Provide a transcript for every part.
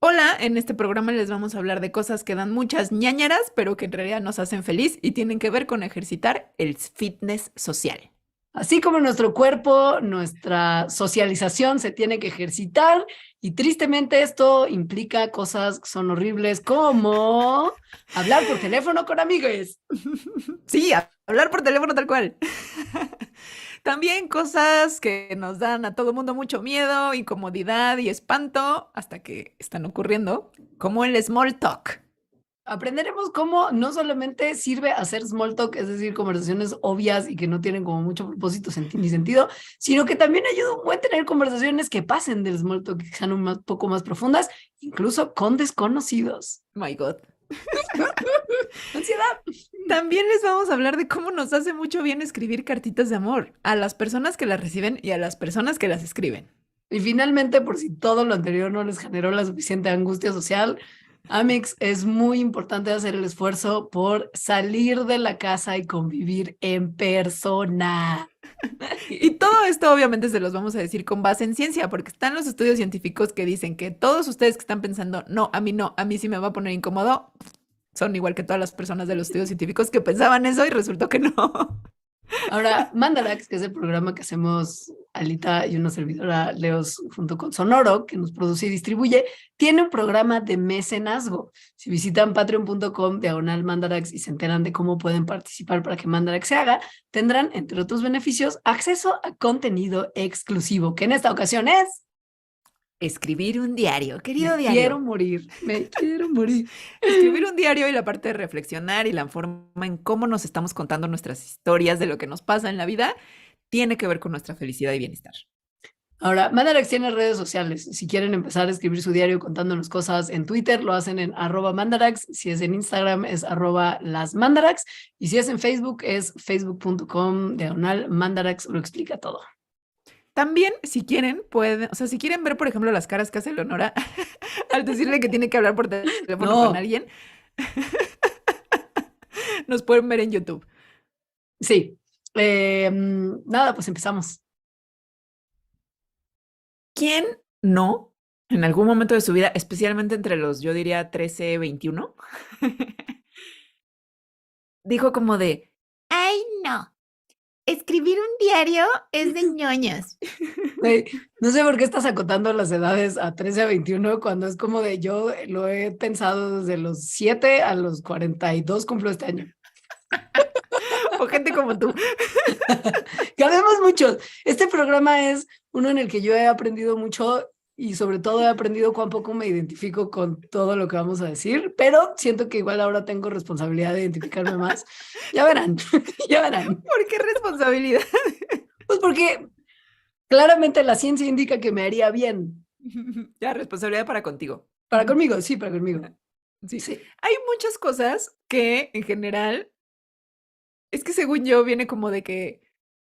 Hola, en este programa les vamos a hablar de cosas que dan muchas ñáñaras, pero que en realidad nos hacen feliz y tienen que ver con ejercitar el fitness social. Así como nuestro cuerpo, nuestra socialización se tiene que ejercitar y tristemente esto implica cosas que son horribles como hablar por teléfono con amigos. Sí, hablar por teléfono tal cual. También cosas que nos dan a todo mundo mucho miedo, incomodidad y espanto hasta que están ocurriendo, como el small talk. Aprenderemos cómo no solamente sirve hacer small talk, es decir, conversaciones obvias y que no tienen como mucho propósito ni sentido, sino que también ayuda un buen tener conversaciones que pasen del small talk, que sean poco más profundas, incluso con desconocidos. My God. Ansiedad. También les vamos a hablar de cómo nos hace mucho bien escribir cartitas de amor a las personas que las reciben y a las personas que las escriben. Y finalmente, por si todo lo anterior no les generó la suficiente angustia social, Amix, es muy importante hacer el esfuerzo por salir de la casa y convivir en persona. Y todo esto obviamente se los vamos a decir con base en ciencia, porque están los estudios científicos que dicen que todos ustedes que están pensando, no, a mí sí me va a poner incómodo, son igual que todas las personas de los estudios científicos que pensaban eso y resultó que no. Ahora, Mandarax, que es el programa que hacemos Alita y una servidora Leos junto con Sonoro, que nos produce y distribuye, tiene un programa de mecenazgo. Si visitan patreon.com/Mandarax y se enteran de cómo pueden participar para que Mandarax se haga, tendrán, entre otros beneficios, acceso a contenido exclusivo, que en esta ocasión es... Escribir un diario, querido Me quiero diario. morir, me quiero morir. Escribir un diario y la parte de reflexionar y la forma en cómo nos estamos contando nuestras historias de lo que nos pasa en la vida tiene que ver con nuestra felicidad y bienestar. Ahora, Mandarax tiene redes sociales. Si quieren empezar a escribir su diario contándonos cosas en Twitter, lo hacen en @Mandarax. Si es en Instagram, es @lasmandarax. Y si es en Facebook, es facebook.com/Mandarax. Lo explica todo. También, si quieren, pueden, o sea, si quieren ver, por ejemplo, las caras que hace Leonora al decirle que tiene que hablar por teléfono con No, alguien, nos pueden ver en YouTube. sí. Nada, pues empezamos. ¿Quién no, en algún momento de su vida, especialmente entre los, yo diría, 13, 21, dijo como de, ay, no, escribir un diario es de ñoñas? Güey, no sé por qué estás acotando las edades a 13 a 21 cuando es como de yo lo he pensado desde los 7 a los 42 cumplo este año. O gente como tú. Que habemos muchos. Este programa es uno en el que yo he aprendido mucho y sobre todo he aprendido cuán poco me identifico con todo lo que vamos a decir, pero siento que igual ahora tengo responsabilidad de identificarme más. Ya verán, ya verán. ¿Por qué responsabilidad? Pues porque claramente la ciencia indica que me haría bien. Ya, responsabilidad para contigo. Para conmigo, sí, para conmigo. Sí. Sí. Hay muchas cosas que en general, es que según yo viene como de que,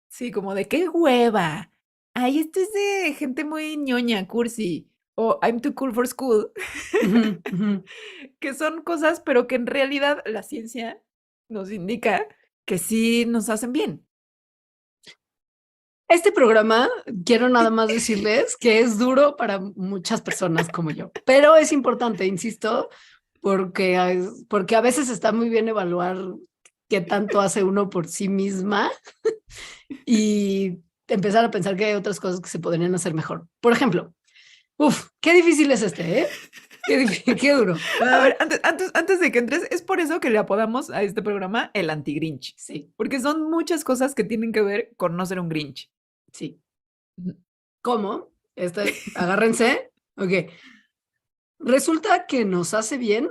sí, como de qué hueva. Ay, esto es de gente muy ñoña, cursi. O I'm too cool for school. Ujú, ujú. Que son cosas, pero que en realidad la ciencia nos indica que sí nos hacen bien. Este programa, quiero nada más decirles que es duro para muchas personas como yo, pero es importante, insisto, porque a veces está muy bien evaluar qué tanto hace uno por sí misma y empezar a pensar que hay otras cosas que se podrían hacer mejor. Por ejemplo, qué difícil es este, ¿eh? Qué duro. A ver, antes de que entres, es por eso que le apodamos a este programa el anti-Grinch. Sí, Porque son muchas cosas que tienen que ver con no ser un Grinch. sí. ¿Cómo? Agárrense. Ok. Resulta que nos hace bien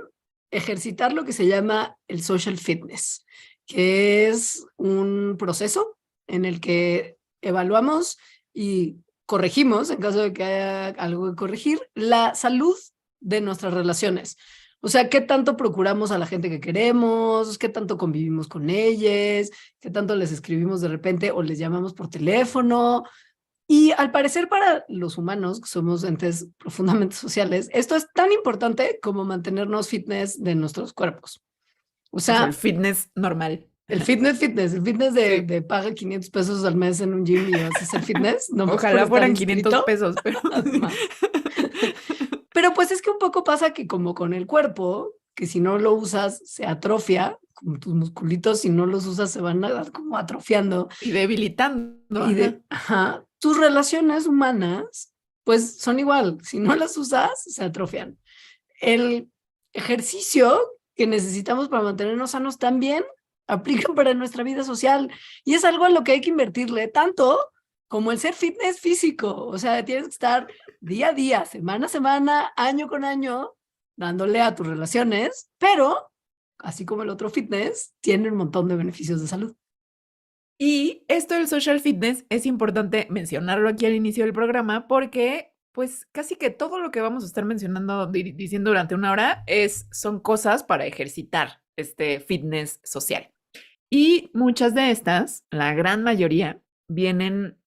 ejercitar lo que se llama el social fitness, que es un proceso en el que evaluamos y corregimos, en caso de que haya algo que corregir, la salud de nuestras relaciones. O sea, qué tanto procuramos a la gente que queremos, qué tanto convivimos con ellos, qué tanto les escribimos de repente o les llamamos por teléfono, y al parecer para los humanos, que somos entes profundamente sociales, esto es tan importante como mantenernos fitness de nuestros cuerpos. O O sea, el sea, fitness normal. el fitness de, Sí. de paga 500 pesos al mes en un gym y vas a hacer fitness, nomás por Ojalá estar fueran 500 inscrito, pesos, pero además. Pero pues es que un poco pasa que como con el cuerpo, que si no lo usas se atrofia, como tus musculitos, si no los usas se van como atrofiando. Y debilitando, Y ajá. tus relaciones humanas, pues son igual. Si no las usas, se atrofian. El ejercicio que necesitamos para mantenernos sanos también aplica para nuestra vida social. Y es algo a lo que hay que invertirle tanto como el ser fitness físico. O sea, tienes que estar día a día, semana a semana, año con año, dándole a tus relaciones, pero así como el otro fitness, tiene un montón de beneficios de salud. Y esto del social fitness es importante mencionarlo aquí al inicio del programa porque pues casi que todo lo que vamos a estar mencionando, diciendo durante una hora son cosas para ejercitar este fitness social. Y muchas de estas, la gran mayoría, vienen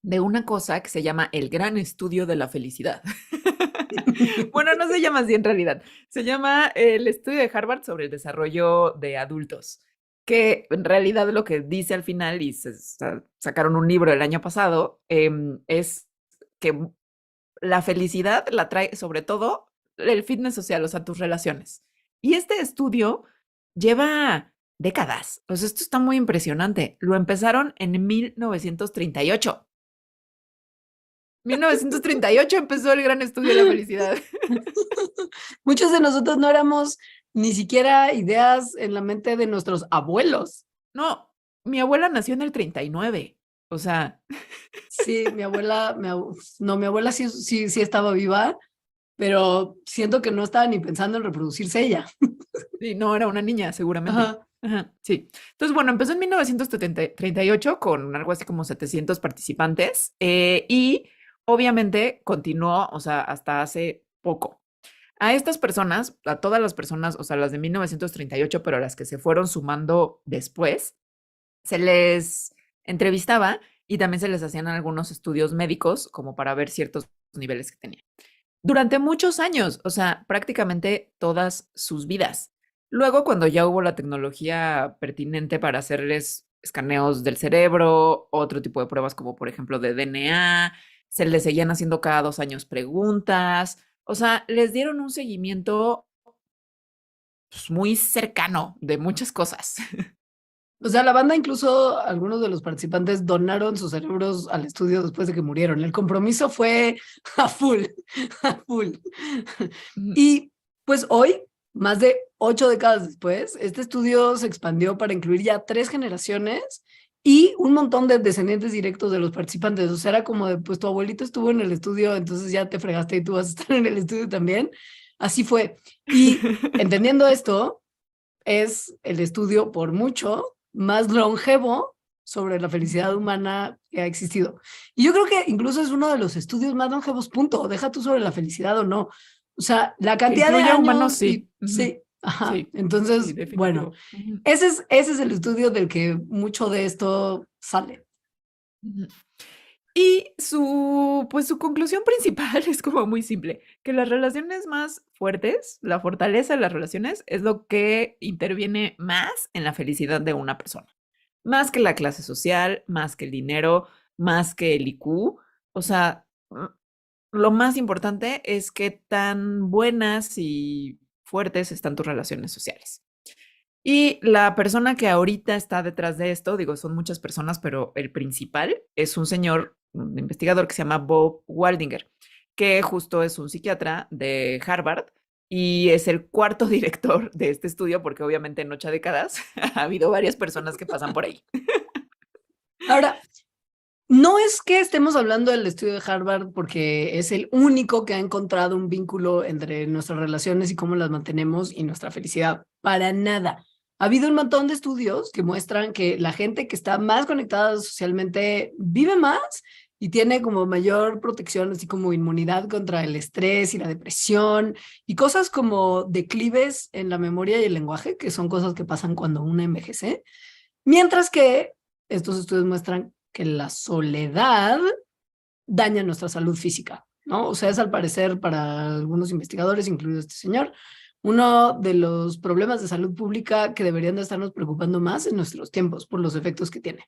de una cosa que se llama el gran estudio de la felicidad. Bueno, no se llama así en realidad. Se llama el estudio de Harvard sobre el desarrollo de adultos, que en realidad lo que dice al final, y sacaron un libro el año pasado, es que la felicidad la trae sobre todo el fitness social, o sea, tus relaciones. Y este estudio lleva décadas. O sea, esto está muy impresionante. Lo empezaron en 1938. 1938 empezó el gran estudio de la felicidad. Muchos de nosotros no éramos ni siquiera ideas en la mente de nuestros abuelos. No, mi abuela nació en el 39. O sea, Sí, mi abuela, mi abuela sí estaba viva, pero siento que no estaba ni pensando en reproducirse ella. sí, no era una niña, seguramente. Ajá. Ajá, sí. Entonces, bueno, empezó en 1938 con algo así como 700 participantes y obviamente continuó, o sea, hasta hace poco. A estas personas, a todas las personas, o sea, las de 1938, pero las que se fueron sumando después, se les entrevistaba y también se les hacían algunos estudios médicos como para ver ciertos niveles que tenían. Durante muchos años, o sea, prácticamente todas sus vidas. Luego, cuando ya hubo la tecnología pertinente para hacerles escaneos del cerebro, otro tipo de pruebas como por ejemplo de DNA, se les seguían haciendo cada 2 años preguntas, o sea, les dieron un seguimiento pues, muy cercano de muchas cosas. O sea, la banda, incluso algunos de los participantes donaron sus cerebros al estudio después de que murieron. El compromiso fue a full, a full. Y pues hoy, más de 8 décadas después, este estudio se expandió para incluir ya 3 generaciones y un montón de descendientes directos de los participantes. O sea, era como de, pues tu abuelito estuvo en el estudio, entonces ya te fregaste y tú vas a estar en el estudio también. Así fue. Y entendiendo esto, es el estudio por mucho más longevo sobre la felicidad humana que ha existido. Y yo creo que incluso es uno de los estudios más longevos, punto. Deja tú sobre la felicidad o no. O sea, la Que cantidad de incluya humanos, años sí. sí, ajá. Sí, sí, Entonces, bueno, definitivo. ese es el estudio del que mucho de esto sale. Y pues su conclusión principal es como muy simple, que las relaciones más fuertes, la fortaleza de las relaciones es lo que interviene más en la felicidad de una persona, más que la clase social, más que el dinero, más que el IQ. O sea, lo más importante es qué tan buenas y fuertes están tus relaciones sociales. Y la persona que ahorita está detrás de esto, digo, son muchas personas, pero el principal es un señor, un investigador que se llama Bob Waldinger, que justo es un psiquiatra de Harvard y es el cuarto director de este estudio, porque obviamente en 8 décadas ha habido varias personas que pasan por ahí. Ahora, no es que estemos hablando del estudio de Harvard porque es el único que ha encontrado un vínculo entre nuestras relaciones y cómo las mantenemos y nuestra felicidad. Para nada. Ha habido un montón de estudios que muestran que la gente que está más conectada socialmente vive más y tiene como mayor protección, así como inmunidad contra el estrés y la depresión y cosas como declives en la memoria y el lenguaje, que son cosas que pasan cuando uno envejece. Mientras que estos estudios muestran que la soledad daña nuestra salud física, ¿no? O sea, es al parecer para algunos investigadores, incluido este señor, uno de los problemas de salud pública que deberían de estarnos preocupando más en nuestros tiempos por los efectos que tiene.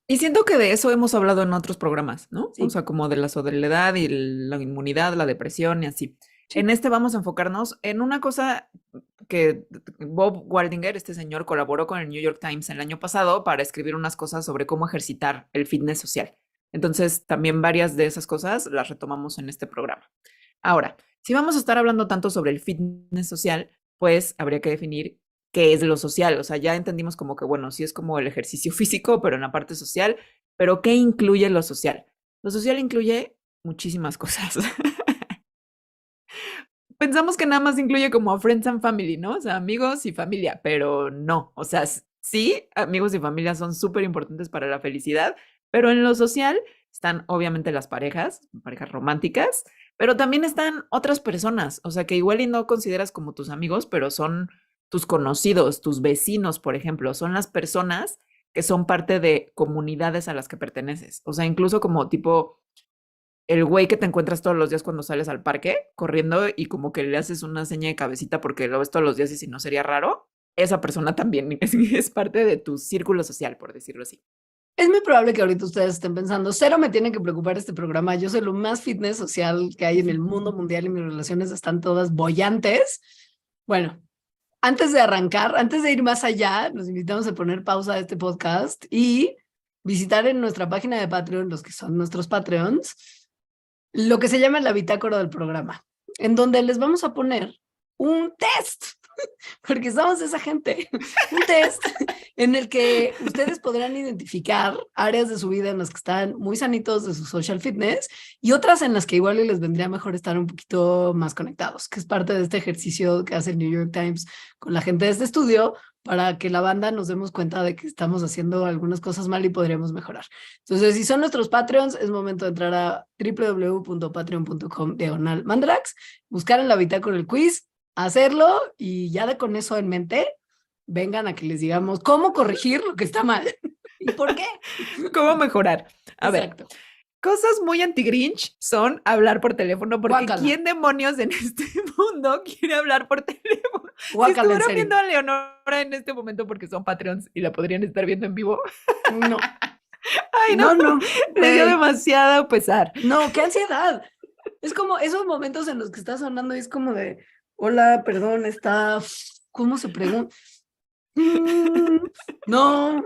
Y siento que de eso hemos hablado en otros programas, ¿no? O Sí, sea, como de la soledad y la inmunidad, la depresión y así. En este vamos a enfocarnos en una cosa que Bob Waldinger, este señor, colaboró con el New York Times el año pasado para escribir unas cosas sobre cómo ejercitar el fitness social. Entonces, también varias de esas cosas las retomamos en este programa. Ahora, si vamos a estar hablando tanto sobre el fitness social, pues habría que definir qué es lo social. O sea, ya entendimos como que, bueno, sí es como el ejercicio físico, pero en la parte social, pero ¿qué incluye lo social? Lo social incluye muchísimas cosas. Pensamos que nada más incluye como a friends and family, ¿no? O sea, amigos y familia, pero no. O sea, sí, amigos y familia son súper importantes para la felicidad, pero en lo social están obviamente las parejas románticas, pero también están otras personas, o sea, que igual y no consideras como tus amigos, pero son tus conocidos, tus vecinos, por ejemplo, son las personas que son parte de comunidades a las que perteneces. O sea, incluso como tipo el güey que te encuentras todos los días cuando sales al parque corriendo y como que le haces una seña de cabecita porque lo ves todos los días y si no sería raro, esa persona también es parte de tu círculo social, por decirlo así. Es muy probable que ahorita ustedes estén pensando, cero me tiene que preocupar este programa, yo soy lo más fitness social que hay en el mundo mundial y mis relaciones están todas bollantes. Bueno, antes de arrancar, antes de ir más allá, nos invitamos a poner pausa a este podcast y visitar en nuestra página de Patreon, los que son nuestros Patreons, lo que se llama la bitácora del programa, en donde les vamos a poner un test, porque somos esa gente, un test en el que ustedes podrán identificar áreas de su vida en las que están muy sanitos de su social fitness y otras en las que igual les vendría mejor estar un poquito más conectados, que es parte de este ejercicio que hace el New York Times con la gente de este estudio para que la banda nos demos cuenta de que estamos haciendo algunas cosas mal y podríamos mejorar. Entonces, si son nuestros Patreons, es momento de entrar a www.patreon.com/Mandarax, buscar en la bitácora el quiz, hacerlo y ya de con eso en mente, vengan a que les digamos cómo corregir lo que está mal y por qué. ¿Cómo mejorar? A Exacto. ver, cosas muy anti-Grinch son hablar por teléfono, porque Guácala. ¿quién demonios en este mundo quiere hablar por teléfono? Si Guácala, en estuvieran serio. viendo a Leonora en este momento porque son Patreons y la podrían estar viendo en vivo, No, ay no, no. le dio Güey. demasiado pesar. No, qué ansiedad. Es como esos momentos en los que está sonando y es como de, hola, perdón, está, ¿cómo se pregunta? No,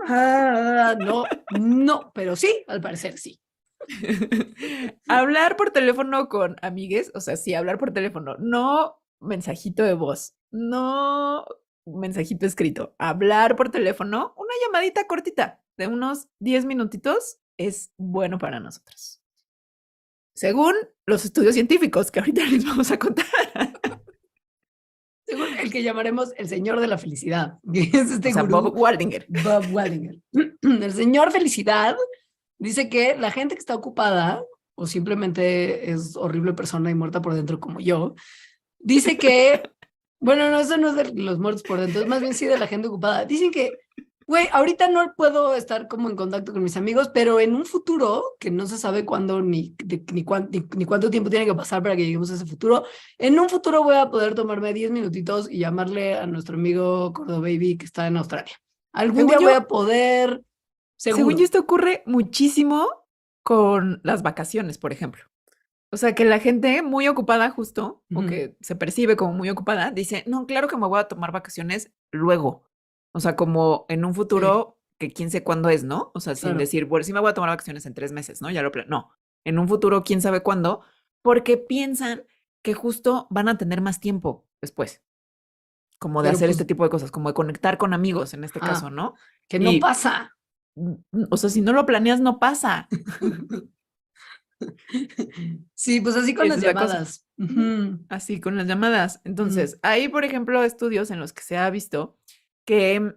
no, pero sí, al parecer sí. Hablar por teléfono con amigues, o sea, sí, hablar por teléfono, no mensajito de voz, no mensajito escrito, hablar por teléfono, una llamadita cortita de unos 10 minutitos es bueno para nosotros. Según los estudios científicos que ahorita les vamos a contar. Según el que llamaremos el señor de la felicidad, que es este O sea, gurú, Bob Waldinger. Bob Waldinger. El señor felicidad dice que la gente que está ocupada o simplemente es horrible persona y muerta por dentro como yo, dice que, bueno, no, eso no es de los muertos por dentro, es más bien sí de la gente ocupada. Dicen que, güey, ahorita no puedo estar como en contacto con mis amigos, pero en un futuro, que no se sabe cuándo ni cuánto tiempo tiene que pasar para que lleguemos a ese futuro, en un futuro voy a poder tomarme 10 minutitos y llamarle a nuestro amigo Cordo Baby que está en Australia. Algún Según día voy yo, a poder, según yo, seguro. esto ocurre muchísimo con las vacaciones, por ejemplo. O sea, que la gente muy ocupada justo, o que se percibe como muy ocupada, dice, no, claro que me voy a tomar vacaciones luego. O sea, como en un Sí, futuro que quién sé cuándo es, ¿no? O sea, sin claro. decir, bueno, sí me voy a tomar vacaciones en 3 meses, ¿no? Ya lo no, en un futuro quién sabe cuándo, porque piensan que justo van a tener más tiempo después, como de Pero hacer este pues, tipo de cosas, como de conectar con amigos en este caso, ajá, ¿no? que no Y, pasa. o sea, si no lo planeas, no pasa. Sí, pues así con Esa las es la cosa. llamadas. Ujú, Así con las llamadas. ujú. Entonces, hay, por ejemplo, estudios en los que se ha visto que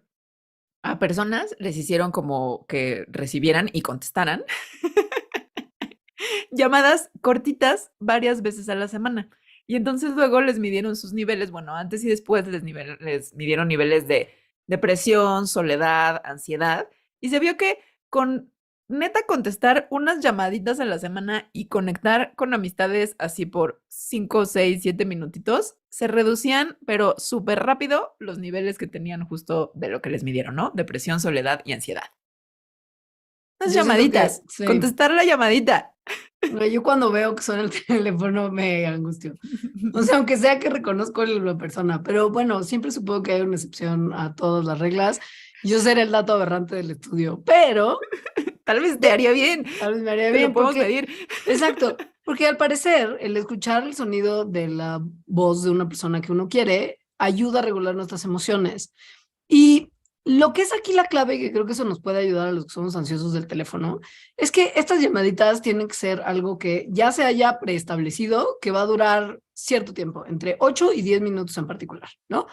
a personas les hicieron como que recibieran y contestaran llamadas cortitas varias veces a la semana. Y entonces luego les midieron sus niveles, bueno, antes y después les midieron niveles de depresión, soledad, ansiedad, y se vio que con neta contestar unas llamaditas a la semana y conectar con amistades así por 5, 6, 7 minutitos, se reducían, pero súper rápido, los niveles que tenían justo de lo que les midieron, ¿no? Depresión, soledad y ansiedad. Unas Yo siento que llamaditas. sí. Contestar la llamadita. No, yo cuando veo que suena el teléfono me angustio. O sea, aunque sea que reconozco la persona, pero bueno, siempre supongo que hay una excepción a todas las reglas. Yo seré el dato aberrante del estudio, pero Tal vez te haría bien. tal vez me haría Te lo bien podemos porque, medir. exacto, porque al parecer el escuchar el sonido de la voz de una persona que uno quiere ayuda a regular nuestras emociones. Y lo que es aquí la clave, que creo que eso nos puede ayudar a los que somos ansiosos del teléfono, es que estas llamaditas tienen que ser algo que ya se haya preestablecido, que va a durar cierto tiempo, entre 8 y 10 minutos en particular, ¿no?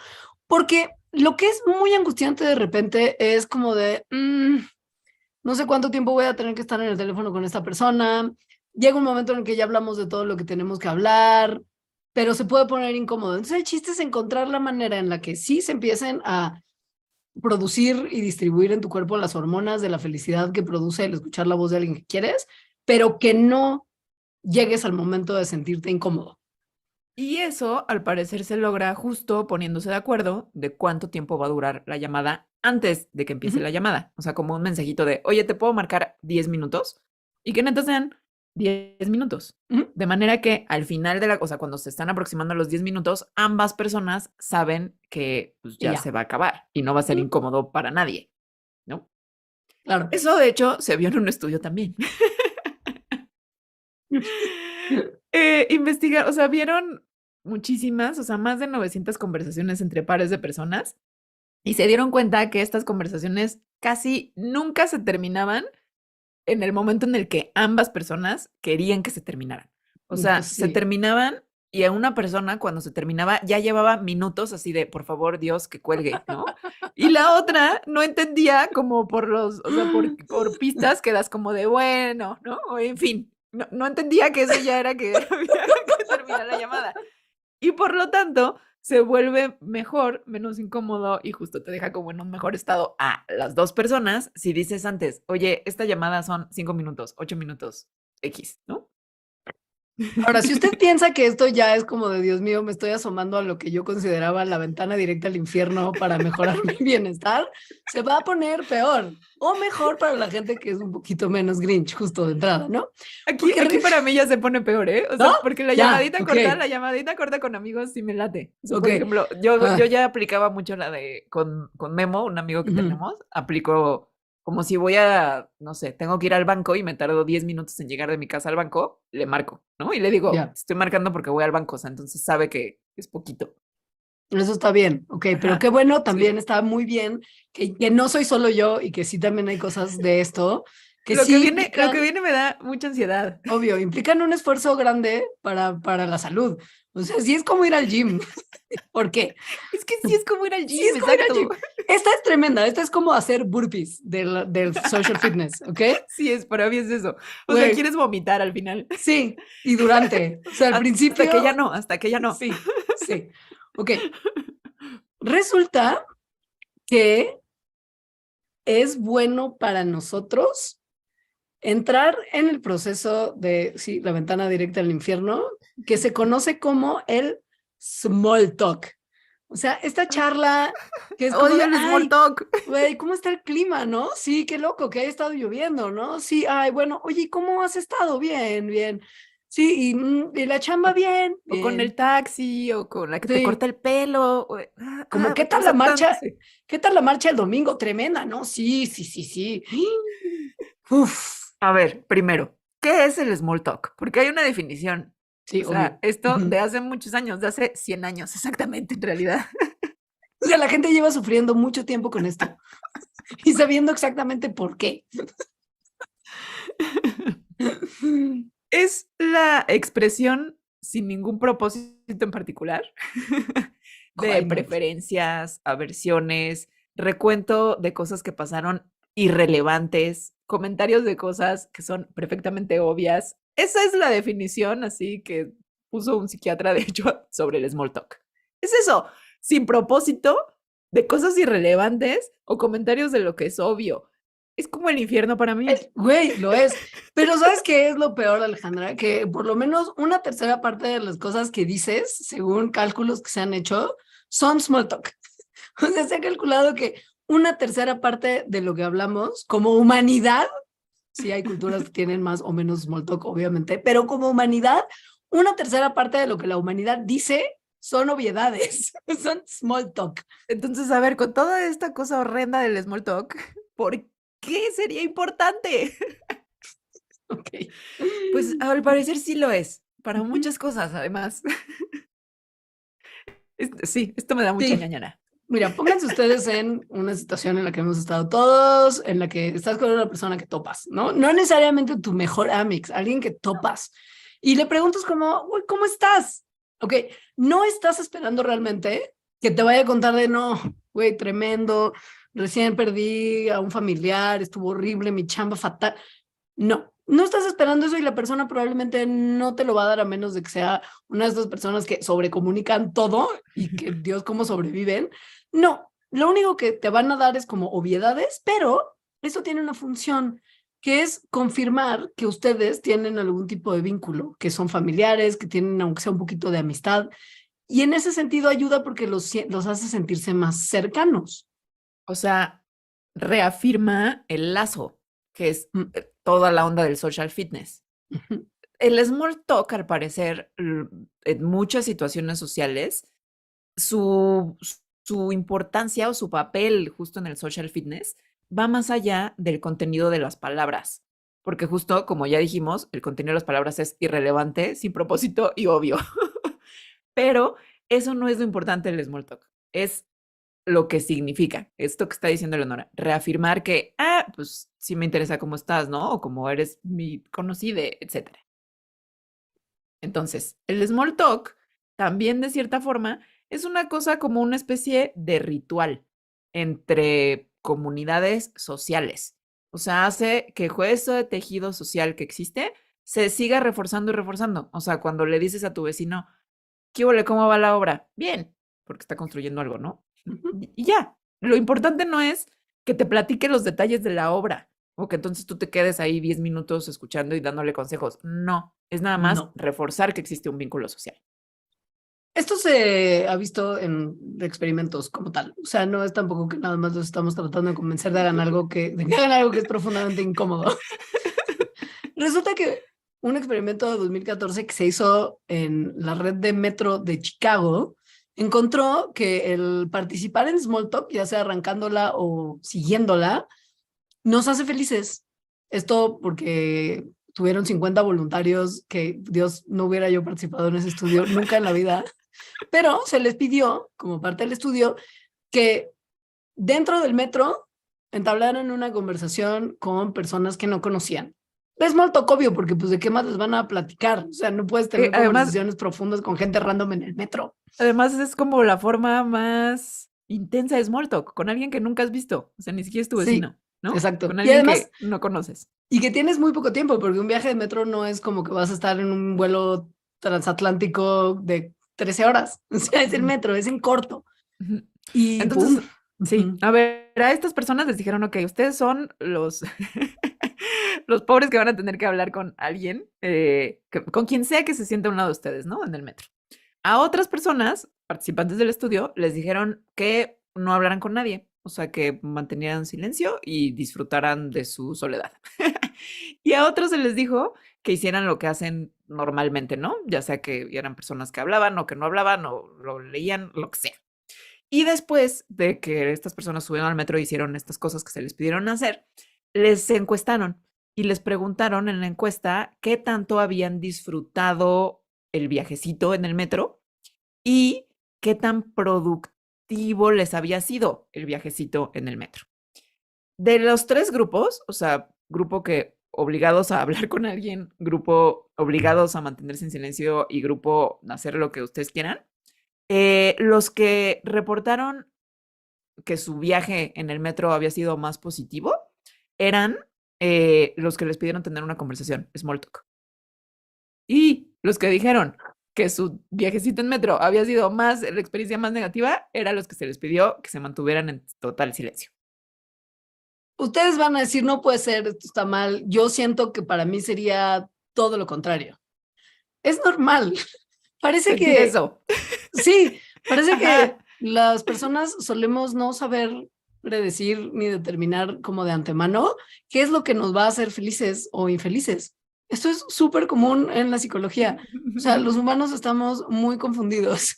Porque lo que es muy angustiante de repente es como de, no sé cuánto tiempo voy a tener que estar en el teléfono con esta persona. Llega un momento en el que ya hablamos de todo lo que tenemos que hablar, pero se puede poner incómodo. Entonces el chiste es encontrar la manera en la que sí se empiecen a producir y distribuir en tu cuerpo las hormonas de la felicidad que produce el escuchar la voz de alguien que quieres, pero que no llegues al momento de sentirte incómodo. Y eso, al parecer, se logra justo poniéndose de acuerdo de cuánto tiempo va a durar la llamada antes de que empiece Ujú. la llamada. O sea, como un mensajito de, oye, ¿te puedo marcar 10 minutos? Y que neta sean 10 minutos. Ujú. De manera que al final de la cosa, cuando se están aproximando a los 10 minutos, ambas personas saben que pues, Y ya ya. se va a acabar y no va a ser Ujú. incómodo para nadie, ¿no? Claro. Eso, de hecho, se vio en un estudio también. Investigar, o sea, vieron muchísimas, o sea, más de 900 conversaciones entre pares de personas y se dieron cuenta que estas conversaciones casi nunca se terminaban en el momento en el que ambas personas querían que se terminaran. O Pues sea, se sí. terminaban y a una persona cuando se terminaba ya llevaba minutos así de, por favor, Dios, que cuelgue, ¿no? Y la otra no entendía como por los, o sea, por pistas que das como de, bueno, ¿no? O en fin, no entendía que eso ya era que había que terminar la llamada. Y por lo tanto, se vuelve mejor, menos incómodo y justo te deja como en un mejor estado a las dos personas si dices antes, oye, esta llamada son 5 minutos, 8 minutos, X, ¿no? Ahora, si usted piensa que esto ya es como de Dios mío, me estoy asomando a lo que yo consideraba la ventana directa al infierno para mejorar mi bienestar, se va a poner peor o mejor para la gente que es un poquito menos Grinch, justo de entrada, ¿no? Aquí, Porque, aquí para mí ya se pone peor, ¿eh? O ¿no? sea, porque Ya, ok, la llamadita corta con amigos sí me late. O sea, ok. por ejemplo, yo Ah, ya aplicaba mucho la de con Memo, un amigo que ujú, tenemos, aplico como si voy a, no sé, tengo que ir al banco y me tardo 10 minutos en llegar de mi casa al banco, le marco, ¿no? Y le digo, ya, estoy marcando porque voy al banco, o sea, entonces sabe que es poquito. eso está bien, ok, pero qué Ajá, bueno, sí. también está muy bien que no soy solo yo y que sí también hay cosas de esto que sí Lo que implican. viene me da mucha ansiedad. Obvio, implican un esfuerzo grande para la salud. O sea, sí es como ir al gym. ¿Por qué? Es que sí es como ir al Sí gym, es como ir al exacto. gym. Esta es tremenda. Esta es como hacer burpees del social fitness, ¿ok? Sí es, para mí es eso. O sea, Güey, quieres vomitar al final. sí, y durante. O sea, al Hasta principio, que ya no, hasta que ya no. sí, sí. Ok, resulta que es bueno para nosotros entrar en el proceso de, sí, la ventana directa al infierno, que se conoce como el small talk. O sea, esta charla que es como Odio de, el small ay, talk. güey, ¿cómo está el clima, no? Sí, qué loco, que haya estado lloviendo, ¿no? Sí, ay, bueno, oye, ¿cómo has estado? Bien, bien. Sí, y la chamba, bien, O con el bien. taxi, o con la que te Sí, corta el pelo. como, O sea, sí. ¿qué tal la marcha el domingo? Tremenda, ¿no? Sí, sí, sí, sí. Uf, A ver, primero, ¿qué es el small talk? Porque hay una definición. sí, O sea, obvio. esto Ujú. de hace muchos años, de hace 100 años exactamente en realidad. O sea, la gente lleva sufriendo mucho tiempo con esto y sabiendo exactamente por qué. Es la expresión sin ningún propósito en particular de Ay, no. preferencias, aversiones, recuento de cosas que pasaron irrelevantes, comentarios de cosas que son perfectamente obvias. Esa es la definición, así que puso un psiquiatra, de hecho, sobre el small talk. Es eso, sin propósito, de cosas irrelevantes o comentarios de lo que es obvio. Es como el infierno para mí. Güey, lo es. Pero ¿sabes qué es lo peor, Alejandra? Que por lo menos una tercera parte de las cosas que dices, según cálculos que se han hecho, son small talk. O sea, se ha calculado que una tercera parte de lo que hablamos como humanidad Sí hay culturas que tienen más o menos small talk, obviamente, pero como humanidad, una tercera parte de lo que la humanidad dice son obviedades, son small talk. Entonces, a ver, con toda esta cosa horrenda del small talk, ¿por qué sería importante? Ok. Pues al parecer sí lo es, para muchas cosas, además. Sí, esto me da mucha Sí, ñañara. mira, pónganse ustedes en una situación en la que hemos estado todos, en la que estás con una persona que topas, ¿no? No necesariamente tu mejor amix, alguien que topas. Y le preguntas como, uy, ¿cómo estás? Ok, no estás esperando realmente que te vaya a contar de, no, güey, tremendo, recién perdí a un familiar, estuvo horrible, mi chamba fatal. No, no estás esperando eso y la persona probablemente no te lo va a dar a menos de que sea una de estas personas que sobrecomunican todo y que Dios cómo sobreviven. No, lo único que te van a dar es como obviedades, pero eso tiene una función que es confirmar que ustedes tienen algún tipo de vínculo, que son familiares, que tienen aunque sea un poquito de amistad. Y en ese sentido ayuda porque los hace sentirse más cercanos. O sea, reafirma el lazo, que es Mm, toda la onda del social fitness. ujú, El small talk, al parecer, en muchas situaciones sociales, su, su importancia o su papel justo en el social fitness va más allá del contenido de las palabras. Porque justo, como ya dijimos, el contenido de las palabras es irrelevante, sin propósito y obvio. Pero eso no es lo importante del small talk. Es lo que significa esto que está diciendo Leonora. Reafirmar que, pues sí me interesa cómo estás, ¿no? O cómo eres mi conocida, etcétera. Entonces, el small talk también de cierta forma es una cosa como una especie de ritual entre comunidades sociales. O sea, hace que ese tejido social que existe se siga reforzando y reforzando. O sea, cuando le dices a tu vecino, ¿qué huele? ¿Cómo va la obra? Bien, porque está construyendo algo, ¿no? ujú. Y ya, lo importante no es que te platique los detalles de la obra o que entonces tú te quedes ahí 10 minutos escuchando y dándole consejos. No, es nada más No. reforzar que existe un vínculo social. Esto se ha visto en experimentos como tal. O sea, no es tampoco que nada más los estamos tratando de convencer de que hagan algo que es profundamente incómodo. Resulta que un experimento de 2014 que se hizo en la red de metro de Chicago encontró que el participar en small talk, ya sea arrancándola o siguiéndola, nos hace felices. Esto porque tuvieron 50 voluntarios que Dios no hubiera yo participado en ese estudio nunca en la vida, pero se les pidió, como parte del estudio, que dentro del metro entablaran una conversación con personas que no conocían. Es muy obvio porque pues de qué más les van a platicar. O sea, no puedes tener Además, conversaciones profundas con gente random en el metro. además es como la forma más intensa de small talk con alguien que nunca has visto. O sea, ni siquiera es tu Sí, vecino, ¿no? exacto. Con Y alguien además, que no conoces. y que tienes muy poco tiempo porque un viaje de metro no es como que vas a estar en un vuelo transatlántico de 13 horas. O sea, es el Ujú, metro, es en corto. ujú. Y pum. Entonces, sí, a ver, a estas personas les dijeron, ok, ustedes son los, los pobres que van a tener que hablar con alguien, con quien sea que se sienta a un lado de ustedes, ¿no? En el metro. A otras personas, participantes del estudio, les dijeron que no hablaran con nadie, o sea, que mantenieran silencio y disfrutaran de su soledad. Y a otros se les dijo que hicieran lo que hacen normalmente, ¿no? Ya sea que eran personas que hablaban o que no hablaban o lo leían, lo que sea. Y después de que estas personas subieron al metro y hicieron estas cosas que se les pidieron hacer, les encuestaron y les preguntaron en la encuesta qué tanto habían disfrutado el viajecito en el metro y qué tan productivo les había sido el viajecito en el metro. De los tres grupos, o sea, grupo que obligados a hablar con alguien, grupo obligados a mantenerse en silencio y grupo a hacer lo que ustedes quieran, los que reportaron que su viaje en el metro había sido más positivo eran los que les pidieron tener una conversación, small talk. Y los que dijeron que su viajecito en metro había sido más, la experiencia más negativa, eran los que se les pidió que se mantuvieran en total silencio. Ustedes van a decir, no puede ser, esto está mal. Yo siento que para mí sería todo lo contrario. Es normal. Parece Sentir que, eso. sí, parece Ajá. que las personas solemos no saber predecir ni determinar como de antemano qué es lo que nos va a hacer felices o infelices. Esto es súper común en la psicología. O sea, los humanos estamos muy confundidos.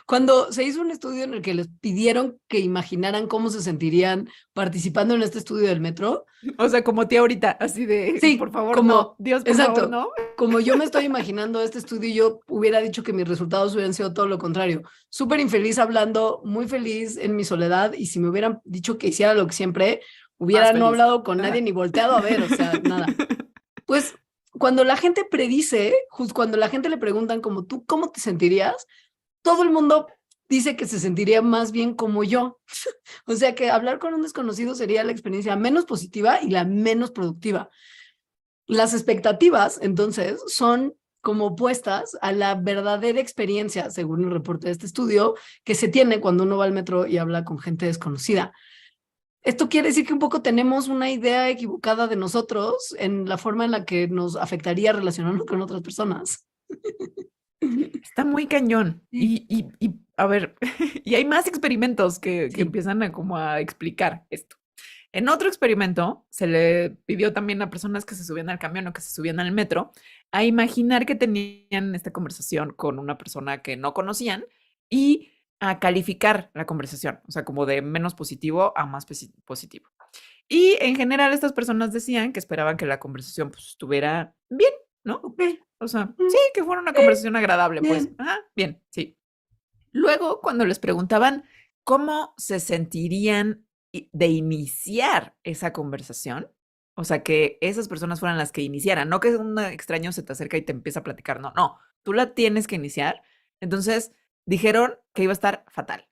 Cuando se hizo un estudio en el que les pidieron que imaginaran cómo se sentirían participando en este estudio del metro. O sea, como tía ahorita, así de, Sí, por favor, como, no, Dios, por favor, exacto, no. como yo me estoy imaginando este estudio, yo hubiera dicho que mis resultados hubieran sido todo lo contrario. Súper infeliz hablando, muy feliz en mi soledad, y si me hubieran dicho que hiciera lo que siempre, hubiera Más no feliz. hablado con nadie Ajá. ni volteado a ver, o sea, nada. Pues cuando la gente predice, justo cuando la gente le preguntan como tú, ¿cómo te sentirías? Todo el mundo dice que se sentiría más bien como yo. O sea que hablar con un desconocido sería la experiencia menos positiva y la menos productiva. Las expectativas, entonces, son como opuestas a la verdadera experiencia, según el reporte de este estudio, que se tiene cuando uno va al metro y habla con gente desconocida. Esto quiere decir que un poco tenemos una idea equivocada de nosotros en la forma en la que nos afectaría relacionarnos con otras personas. Está muy cañón. Sí, A ver, y hay más experimentos que sí. empiezan a como a explicar esto. En otro experimento se le pidió también a personas que se subían al camión o que se subían al metro a imaginar que tenían esta conversación con una persona que no conocían y a calificar la conversación, o sea, como de menos positivo a más positivo. Y en general estas personas decían que esperaban que la conversación pues, estuviera bien, ¿no? Ok. O sea, sí, Mm, que fuera una sí, conversación agradable, pues, bien. ajá, bien, sí. Luego, cuando les preguntaban cómo se sentirían de iniciar esa conversación, o sea, que esas personas fueran las que iniciaran, no que un extraño se te acerca y te empieza a platicar, no, no, tú la tienes que iniciar. Entonces, dijeron que iba a estar fatal.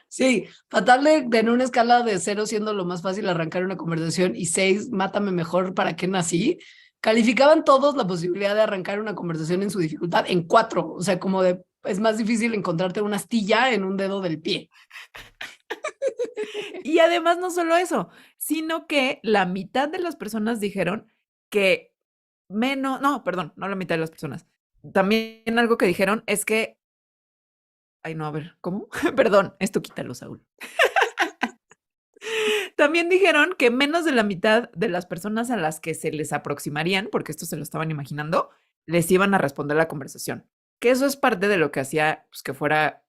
Sí, fatal de en una escala de 0 siendo lo más fácil arrancar una conversación y 6, mátame mejor, ¿para qué nací? Calificaban todos la posibilidad de arrancar una conversación en su dificultad en 4, o sea, como de es más difícil encontrarte una astilla en un dedo del pie. Y además no solo eso, sino que la mitad de las personas dijeron que menos, no, perdón, no la mitad de las personas. También algo que dijeron es que, ay, no, a ver, ¿cómo? Perdón, esto quítalo, Saúl. También dijeron que menos de la mitad de las personas a las que se les aproximarían, porque esto se lo estaban imaginando, les iban a responder la conversación. Que eso es parte de lo que hacía pues, que fuera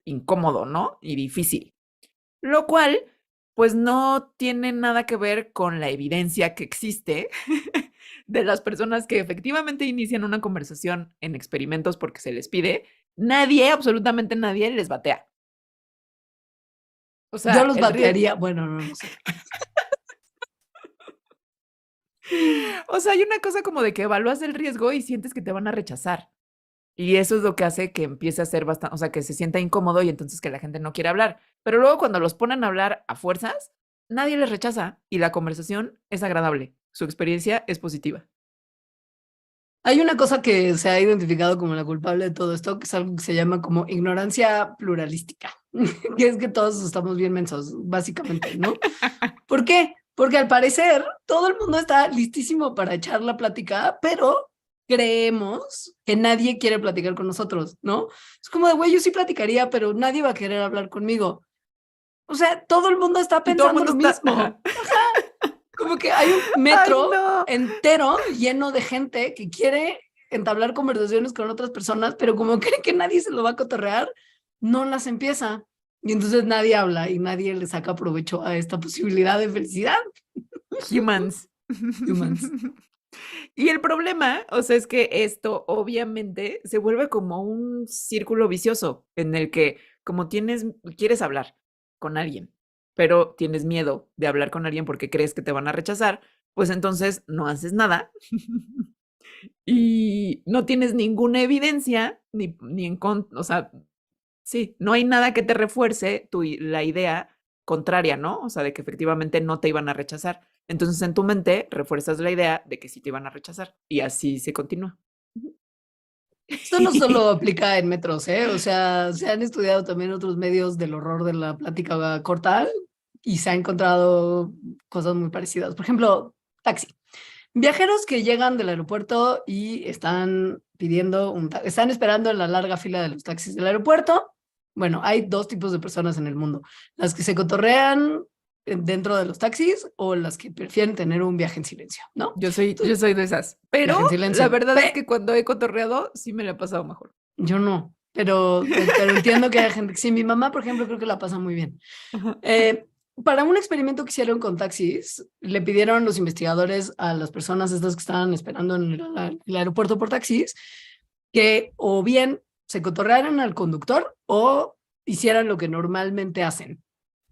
incómodo, ¿no? Y difícil. Lo cual, pues no tiene nada que ver con la evidencia que existe de las personas que efectivamente inician una conversación en experimentos porque se les pide. Nadie, absolutamente nadie, les batea. O Yo sea, los el riesgo. batearía, bueno, no, no sé. O sea, hay una cosa como de que evalúas el riesgo y sientes que te van a rechazar. Y eso es lo que hace que empiece a ser bastante, o sea, que se sienta incómodo y entonces que la gente no quiere hablar. Pero luego cuando los ponen a hablar a fuerzas, nadie les rechaza y la conversación es agradable. Su experiencia es positiva. Hay una cosa que se ha identificado como la culpable de todo esto, que es algo que se llama como ignorancia pluralística, que es que todos estamos bien mensos, básicamente, ¿no? ¿Por qué? Porque al parecer todo el mundo está listísimo para echar la plática, pero creemos que nadie quiere platicar con nosotros, ¿no? Es como de, güey, yo sí platicaría, pero nadie va a querer hablar conmigo. O sea, todo el mundo está Y todo el pensando mundo lo está... mismo. Como que hay un ¡Ay, metro no! entero lleno de gente que quiere entablar conversaciones con otras personas, pero como cree que nadie se lo va a cotorrear, no las empieza. Y entonces nadie habla y nadie le saca provecho a esta posibilidad de felicidad. Humans. Humans. Y el problema, o sea, es que esto obviamente se vuelve como un círculo vicioso en el que como quieres hablar con alguien, pero tienes miedo de hablar con alguien porque crees que te van a rechazar, pues entonces no haces nada y no tienes ninguna evidencia ni o sea, sí, no hay nada que te refuerce la idea contraria, ¿no? O sea, de que efectivamente no te iban a rechazar. Entonces, en tu mente refuerzas la idea de que sí te iban a rechazar y así se continúa. Ujú. Esto no solo aplica en metros, ¿eh? O sea, se han estudiado también otros medios del horror de la plática corta y se han encontrado cosas muy parecidas. Por ejemplo, taxi. Viajeros que llegan del aeropuerto y están pidiendo están esperando en la larga fila de los taxis del aeropuerto Bueno, hay dos tipos de personas en el mundo. Las que se cotorrean dentro de los taxis o las que prefieren tener un viaje en silencio, ¿no? Yo soy Entonces, de esas. Pero viaje en la silencio. verdad es que cuando he cotorreado, sí me la he pasado mejor. Yo no, pero entiendo que hay gente que sí. Mi mamá, por ejemplo, creo que la pasa muy bien. Ajá. Eh, para un experimento que hicieron con taxis, le pidieron los investigadores a las personas estas que estaban esperando en el aeropuerto por taxis que o bien se cotorrearan al conductor o hicieran lo que normalmente hacen.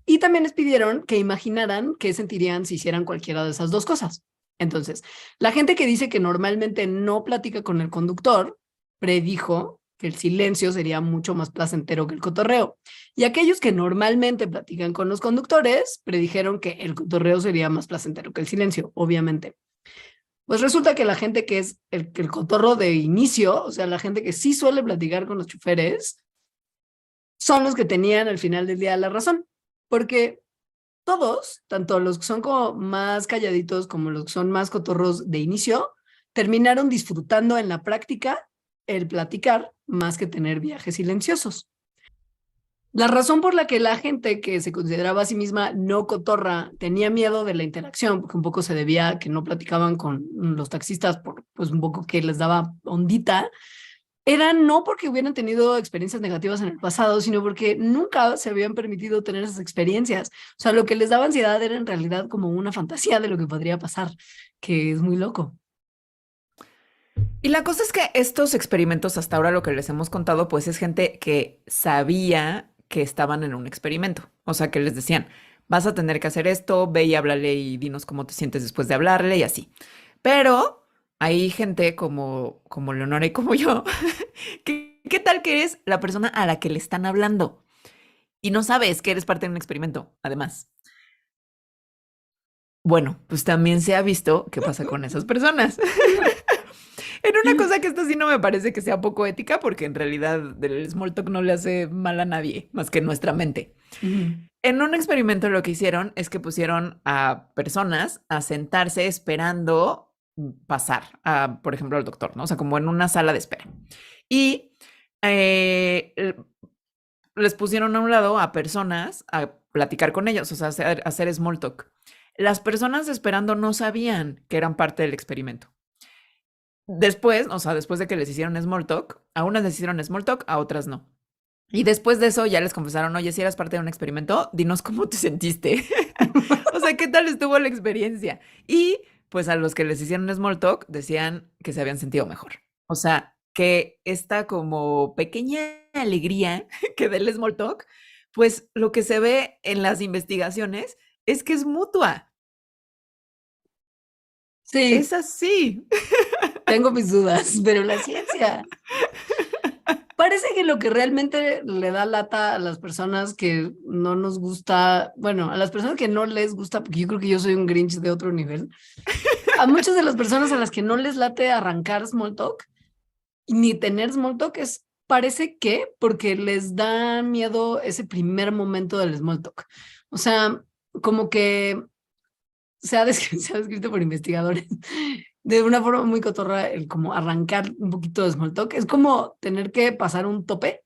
Y también les pidieron que imaginaran qué sentirían si hicieran cualquiera de esas dos cosas. Entonces, la gente que dice que normalmente no platica con el conductor predijo que el silencio sería mucho más placentero que el cotorreo. Y aquellos que normalmente platican con los conductores predijeron que el cotorreo sería más placentero que el silencio, obviamente. Pues resulta que la gente que es el cotorro de inicio, o sea, la gente que sí suele platicar con los choferes, son los que tenían al final del día la razón. Porque todos, tanto los que son como más calladitos como los que son más cotorros de inicio, terminaron disfrutando en la práctica el platicar más que tener viajes silenciosos. La razón por la que la gente que se consideraba a sí misma no cotorra tenía miedo de la interacción, porque un poco se debía a que no platicaban con los taxistas por pues un poco que les daba ondita, era no porque hubieran tenido experiencias negativas en el pasado, sino porque nunca se habían permitido tener esas experiencias. O sea, lo que les daba ansiedad era en realidad como una fantasía de lo que podría pasar, que es muy loco. Y la cosa es que estos experimentos, hasta ahora lo que les hemos contado, pues es gente que sabía que estaban en un experimento. O sea, que les decían, vas a tener que hacer esto, ve y háblale y dinos cómo te sientes después de hablarle y así. Pero hay gente como Leonora y como yo, que, ¿qué tal que eres la persona a la que le están hablando? Y no sabes que eres parte de un experimento, además. Bueno, pues también se ha visto qué pasa con esas personas. En una cosa que esta sí no me parece que sea poco ética, porque en realidad el small talk no le hace mal a nadie, más que nuestra mente. En un experimento lo que hicieron es que pusieron a personas a sentarse esperando pasar, por ejemplo, al doctor, ¿no? O sea, como en una sala de espera. Y eh, les pusieron a un lado a personas a platicar con ellos, o sea, hacer small talk. Las personas esperando no sabían que eran parte del experimento. Después, o sea, después de que les hicieron small talk, a unas les hicieron small talk, a otras no. Y después de eso ya les confesaron, oye, si eras parte de un experimento, dinos cómo te sentiste. O sea, ¿qué tal estuvo la experiencia? Y pues a los que les hicieron small talk decían que se habían sentido mejor. O sea, que esta como pequeña alegría que da el small talk, pues lo que se ve en las investigaciones es que es mutua. Sí, Es así. tengo mis dudas, pero la ciencia. Parece que lo que realmente le da lata a las personas que no nos gusta, bueno, a las personas que no les gusta, porque yo creo que yo soy un Grinch de otro nivel, a muchas de las personas a las que no les late arrancar small talk ni tener small talk es, parece que porque les da miedo ese primer momento del small talk. O sea, como que se ha descrito por investigadores de una forma muy cotorra el como arrancar un poquito de small talk. Es como tener que pasar un tope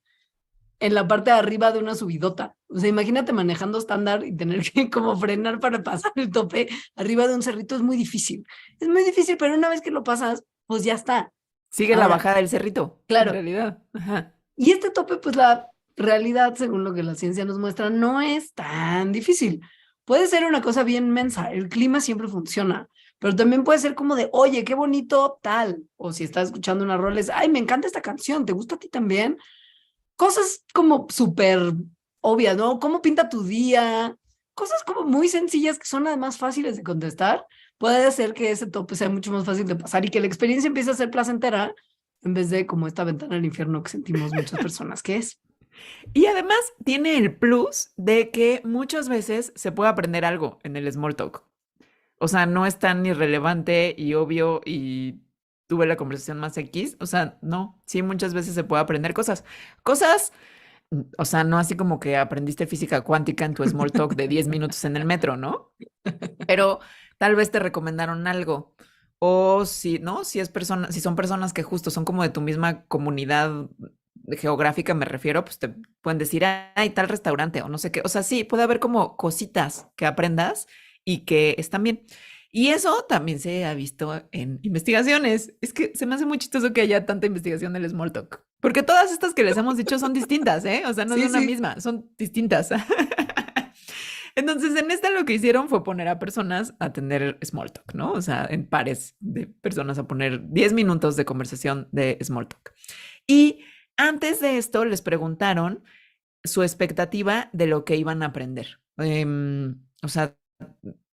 en la parte de arriba de una subidota. O sea, imagínate manejando estándar y tener que como frenar para pasar el tope arriba de un cerrito es muy difícil. Es muy difícil, pero una vez que lo pasas, pues ya está. Sigue la Ahora, bajada del cerrito, en claro, realidad. Ajá. y este tope, pues la realidad, según lo que la ciencia nos muestra, no es tan difícil. Puede ser una cosa bien mensa, el clima siempre funciona, pero también puede ser como de, oye, qué bonito tal, o si estás escuchando una rola, es, ay, me encanta esta canción, ¿te gusta a ti también? Cosas como súper obvias, ¿no? ¿Cómo pinta tu día? Cosas como muy sencillas que son además fáciles de contestar, puede hacer que ese tope sea mucho más fácil de pasar y que la experiencia empiece a ser placentera en vez de como esta ventana al infierno que sentimos muchas personas que es. Y además tiene el plus de que muchas veces se puede aprender algo en el small talk. O sea, no es tan irrelevante y obvio y tuve la conversación más X. O sea, no, sí, muchas veces se puede aprender cosas. Cosas, o sea, no así como que aprendiste física cuántica en tu small talk de 10 minutos en el metro, ¿no? Pero tal vez te recomendaron algo. O si, ¿no? Si es persona, si son personas que justo son como de tu misma comunidad geográfica me refiero, pues te pueden decir, hay tal restaurante o no sé qué. O sea, sí, puede haber como cositas que aprendas y que están bien. Y eso también se ha visto en investigaciones. Es que se me hace muy chistoso que haya tanta investigación del small talk. Porque todas estas que les hemos dicho son distintas, ¿eh? O sea, no Sí, son la sí. misma, son distintas. Entonces, en esta lo que hicieron fue poner a personas a tener small talk, ¿no? O sea, en pares de personas a poner 10 minutos de conversación de small talk. Y antes de esto les preguntaron su expectativa de lo que iban a aprender. O sea,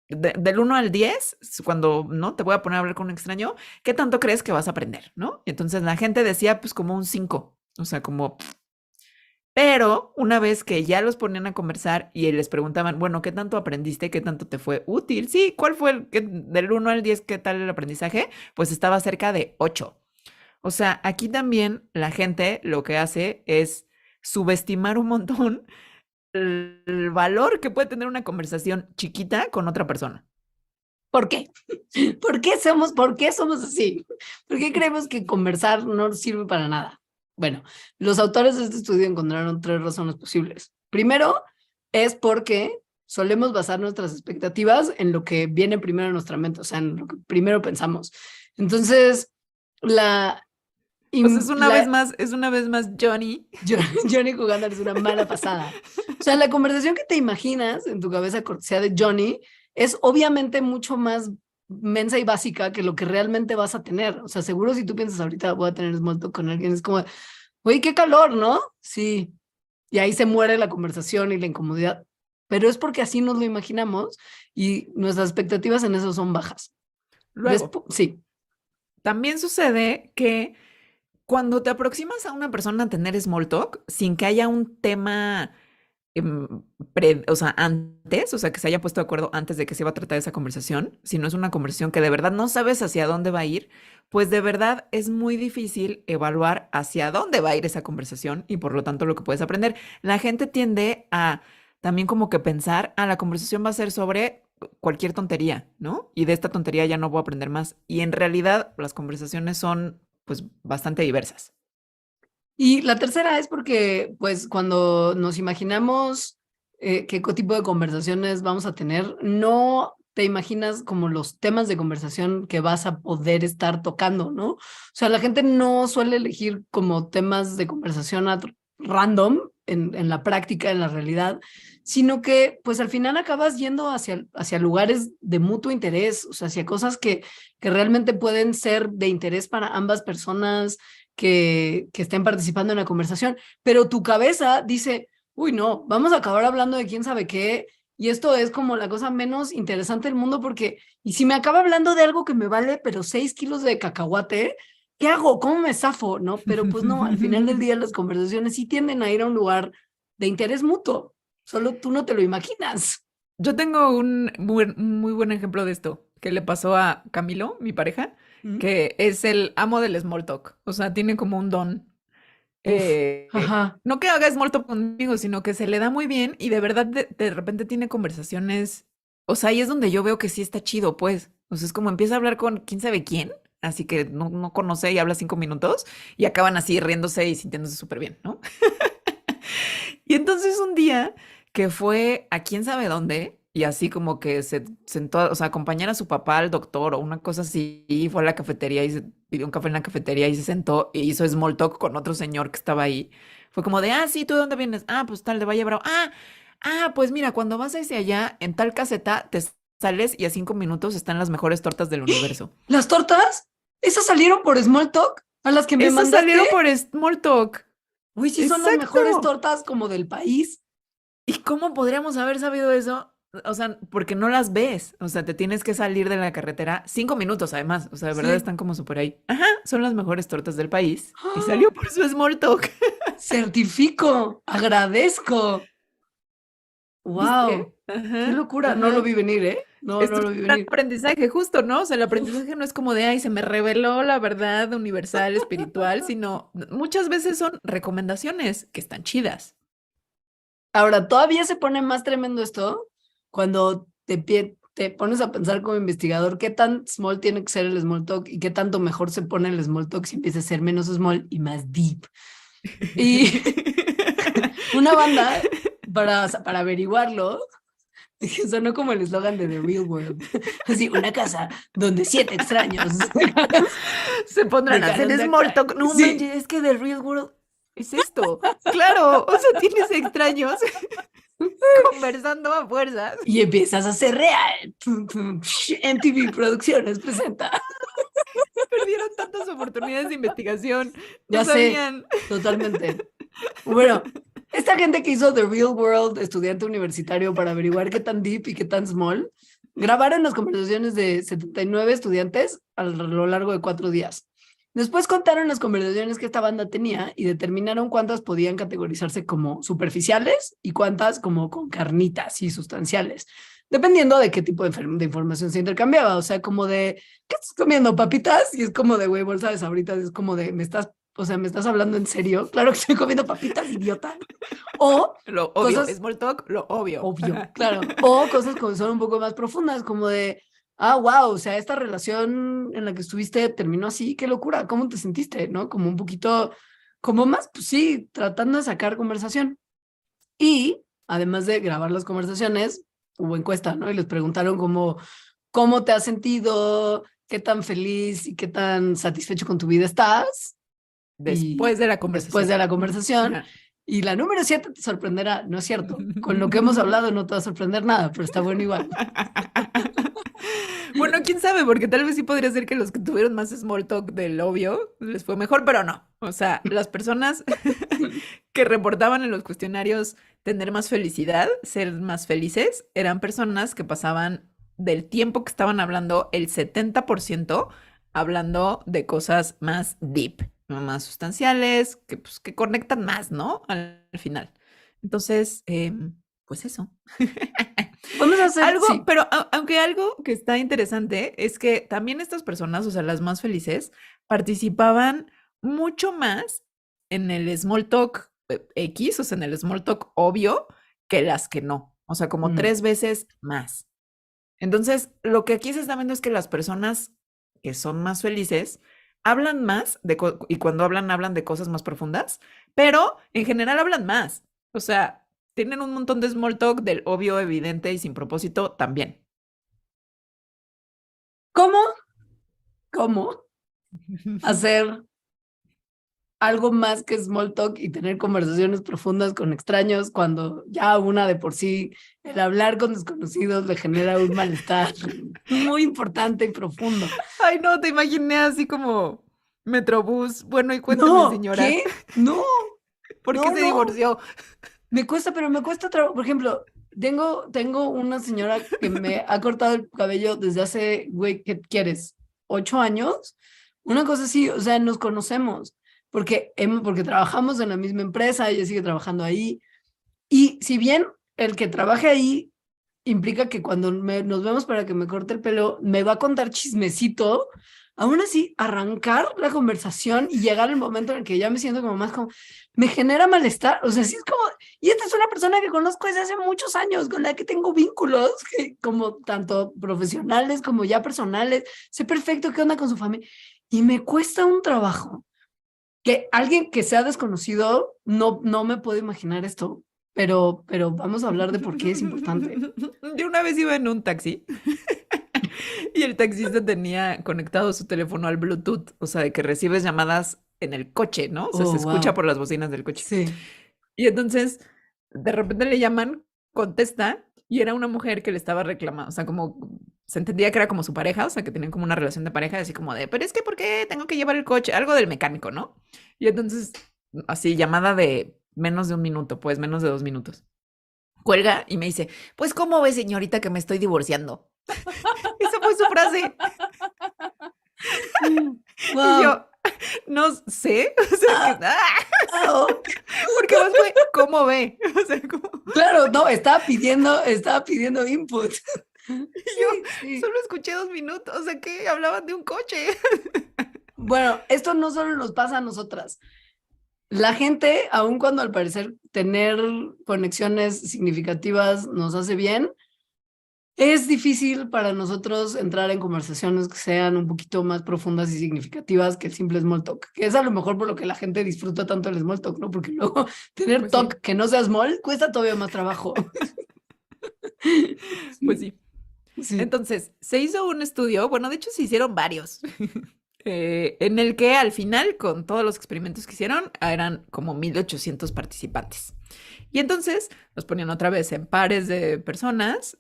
del 1 al 10, cuando no te voy a poner a hablar con un extraño, ¿qué tanto crees que vas a aprender? ¿No? Y entonces la gente decía, pues como un 5, o sea, como pero una vez que ya los ponían a conversar y les preguntaban, bueno, ¿qué tanto aprendiste? ¿Qué tanto te fue útil? Sí, ¿cuál fue del 1 al 10, qué tal el aprendizaje? Pues estaba cerca de 8. O sea, aquí también la gente lo que hace es subestimar un montón el valor que puede tener una conversación chiquita con otra persona. ¿Por qué? ¿Por qué somos así? ¿Por qué creemos que conversar no sirve para nada? Bueno, los autores de este estudio encontraron 3 razones posibles. Primero, es porque solemos basar nuestras expectativas en lo que viene primero en nuestra mente, o sea, en lo que primero pensamos. Entonces, la, Pues es una vez la más, es una vez más Johnny. Johnny jugando es una mala pasada. O sea, la conversación que te imaginas en tu cabeza cortesía de Johnny es obviamente mucho más mensa y básica que lo que realmente vas a tener. O sea, seguro si tú piensas ahorita voy a tener small talk con alguien, es como, oye, qué calor, ¿no? Sí. Y ahí se muere la conversación y la incomodidad. Pero es porque así nos lo imaginamos y nuestras expectativas en eso son bajas. Luego, Sí. también sucede que cuando te aproximas a una persona a tener small talk, sin que haya un tema, em, o sea, antes, o sea, que se haya puesto de acuerdo antes de que se iba a tratar esa conversación, si no es una conversación que de verdad no sabes hacia dónde va a ir, pues de verdad es muy difícil evaluar hacia dónde va a ir esa conversación y por lo tanto lo que puedes aprender. La gente tiende a también como que pensar, la conversación va a ser sobre cualquier tontería, ¿no? Y de esta tontería ya no voy a aprender más. Y en realidad las conversaciones son pues bastante diversas. Y la tercera es porque, pues, cuando nos imaginamos qué tipo de conversaciones vamos a tener, no te imaginas como los temas de conversación que vas a poder estar tocando, ¿no? O sea, la gente no suele elegir como temas de conversación random en la práctica, en la realidad, sino que, pues, al final acabas yendo hacia lugares de mutuo interés, o sea, hacia cosas que realmente pueden ser de interés para ambas personas que estén participando en la conversación, pero tu cabeza dice, uy, no, vamos a acabar hablando de quién sabe qué, y esto es como la cosa menos interesante del mundo porque, y si me acaba hablando de algo que me vale, pero 6 kilos de cacahuate, ¿qué hago? ¿Cómo me zafo? ¿No? Pero pues no, al final del día las conversaciones sí tienden a ir a un lugar de interés mutuo, solo tú no te lo imaginas. Yo tengo un muy buen ejemplo de esto que le pasó a Camilo, mi pareja, ¿Mm? que es el amo del small talk. O sea, tiene como un don. Uf, ajá. No que haga small talk conmigo, sino que se le da muy bien y de verdad de repente tiene conversaciones. O sea, ahí es donde yo veo que sí está chido, pues. O sea, es como empieza a hablar con quién sabe quién, así que no conoce y habla 5 minutos y acaban así riéndose y sintiéndose súper bien, ¿no? Y entonces un día que fue a quién sabe dónde, y así como que se sentó, o sea, acompañar a su papá al doctor o una cosa así, y fue a la cafetería y se pidió un café en la cafetería y se sentó y hizo small talk con otro señor que estaba ahí. Fue como de, sí, ¿tú de dónde vienes? Pues tal, de Valle Bravo. Pues mira, cuando vas hacia allá, en tal caseta, te sales y a 5 minutos están las mejores tortas del universo. ¿Las tortas? ¿Esas salieron por Small Talk? ¿A las que me Esas mandaste? salieron por small talk. Uy, sí son las mejores Exacto. tortas como del país. ¿Y cómo podríamos haber sabido eso? O sea, porque no las ves. O sea, te tienes que salir de la carretera 5 minutos, además. O sea, de verdad Sí. están como súper ahí. Ajá, son las mejores tortas del país. Y ¡Ah! salió por su small talk. Certifico, agradezco. ¿Viste? Wow, qué Ajá, locura. No lo ajá. vi venir, ¿eh? No, Esto no es lo un vi gran venir. aprendizaje, justo, ¿no? O sea, el Uf. aprendizaje no es como de, se me reveló la verdad universal, espiritual, sino muchas veces son recomendaciones que están chidas. Ahora, todavía se pone más tremendo esto cuando te pones a pensar como investigador qué tan small tiene que ser el small talk y qué tanto mejor se pone el small talk si empieza a ser menos small y más deep. Y una banda, para averiguarlo, que sonó como el eslogan de The Real World. Así, una casa donde 7 extraños Se pondrán a hacer dejaron de small actuar. talk. No Sí. manches, es que The Real World es esto. Claro, o sea, tienes extraños conversando a fuerzas. Y empiezas a ser real. MTV Producciones presenta. Perdieron tantas oportunidades de investigación. No Ya sé, sabían. totalmente. Bueno, esta gente que hizo The Real World, estudiante universitario, para averiguar qué tan deep y qué tan small, grabaron las conversaciones de 79 estudiantes a lo largo de 4 días. Después contaron las conversaciones que esta banda tenía y determinaron cuántas podían categorizarse como superficiales y cuántas como con carnitas y sustanciales, dependiendo de qué tipo de información se intercambiaba. O sea, como de, ¿qué estás comiendo, papitas? Y es como de, güey, bolsa de sabritas, es como de, ¿me estás hablando en serio? Claro que estoy comiendo papitas, idiota. O Lo obvio, cosas, small talk, lo obvio. obvio, claro. O cosas como son un poco más profundas, como de, wow, o sea, esta relación en la que estuviste terminó así, qué locura, ¿cómo te sentiste? ¿No? Como un poquito, como más, pues sí, tratando de sacar conversación. Y además de grabar las conversaciones, hubo encuesta, ¿no? Y les preguntaron como, ¿cómo te has sentido? ¿Qué tan feliz y qué tan satisfecho con tu vida estás? Después de la conversación. Después de la conversación. Ajá. Y la número 7 te sorprenderá, no es cierto. Con lo que hemos hablado no te va a sorprender nada, pero está bueno igual. Bueno, quién sabe, porque tal vez sí podría ser que los que tuvieron más small talk del obvio les fue mejor, pero no. O sea, las personas que reportaban en los cuestionarios tener más felicidad, ser más felices, eran personas que pasaban del tiempo que estaban hablando, el 70% hablando de cosas más deep, ¿no? Más sustanciales, que, pues, que conectan más, ¿no? Al final. Entonces, pues eso. Vamos a hacer, Algo, sí. pero aunque algo que está interesante es que también estas personas, o sea, las más felices, participaban mucho más en el small talk X, o sea, en el small talk obvio, que las que no. O sea, como 3 veces más. Entonces, lo que aquí se está viendo es que las personas que son más felices hablan más y cuando hablan, hablan de cosas más profundas, pero en general hablan más. O sea, tienen un montón de small talk del obvio, evidente y sin propósito también. ¿Cómo hacer algo más que small talk y tener conversaciones profundas con extraños cuando ya una de por sí el hablar con desconocidos le genera un malestar muy importante y profundo? Ay, no, te imaginé así como Metrobús. Bueno, y cuénteme, No, señora, ¿qué? No, ¿por qué no, se no. divorció? Me cuesta, pero me cuesta trabajo. Por ejemplo, tengo una señora que me ha cortado el cabello desde hace, güey, ¿qué quieres? ¿8 años? Una cosa así, o sea, nos conocemos porque trabajamos en la misma empresa, ella sigue trabajando ahí. Y si bien el que trabaje ahí implica que cuando nos vemos para que me corte el pelo, me va a contar chismecito, aún así arrancar la conversación y llegar el momento en el que ya me siento como más como, me genera malestar, o sea, sí es como, y esta es una persona que conozco desde hace muchos años, con la que tengo vínculos, que, como tanto profesionales como ya personales, sé perfecto qué onda con su familia, y me cuesta un trabajo que alguien que sea desconocido, no me puedo imaginar esto, pero vamos a hablar de por qué es importante. Yo una vez iba en un taxi y el taxista tenía conectado su teléfono al Bluetooth, o sea, de que recibes llamadas en el coche, ¿no? O sea, se Oh, escucha wow. por las bocinas del coche. Sí. Y entonces, de repente le llaman, contesta, y era una mujer que le estaba reclamando, o sea, como se entendía que era como su pareja, o sea, que tenían como una relación de pareja, así como de, pero es que, ¿por qué tengo que llevar el coche? Algo del mecánico, ¿no? Y entonces, así, llamada de menos de un minuto, pues menos de 2 minutos. Cuelga y me dice, pues, ¿cómo ve, señorita, que me estoy divorciando? Esa fue su frase. Y Wow. yo, no sé, o sea, que, Oh, porque más fue, ¿cómo ve? O sea, como, claro, no, estaba pidiendo input. y yo Sí, sí. solo escuché 2 minutos, o sea, que hablaban de un coche. Bueno, esto no solo nos pasa a nosotras. La gente, aun cuando al parecer tener conexiones significativas nos hace bien, Es difícil para nosotros entrar en conversaciones que sean un poquito más profundas y significativas que el simple small talk, que es a lo mejor por lo que la gente disfruta tanto el small talk, ¿no? Porque luego tener Pues sí, talk que no sea small cuesta todavía más trabajo. pues Sí, sí. sí. Entonces, se hizo un estudio, bueno, de hecho se hicieron varios, en el que al final, con todos los experimentos que hicieron, eran como 1800 participantes. Y entonces los ponían otra vez en pares de personas,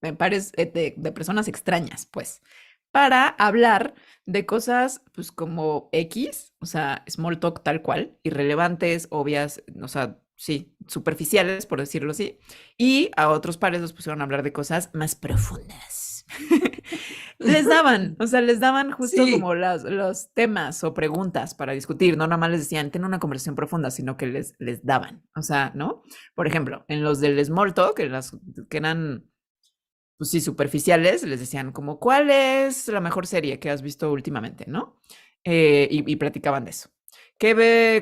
en pares de personas extrañas, pues, para hablar de cosas, pues, como X, o sea, small talk tal cual, irrelevantes, obvias, o sea, sí, superficiales, por decirlo así, y a otros pares los pusieron a hablar de cosas más profundas. Les daban, o sea, les daban justo Sí, como los temas o preguntas para discutir, no nada más les decían, ten una conversación profunda, sino que les daban, o sea, ¿no? Por ejemplo, en los del small talk, en las que eran pues sí, superficiales, les decían como, ¿cuál es la mejor serie que has visto últimamente, no? Y platicaban de eso.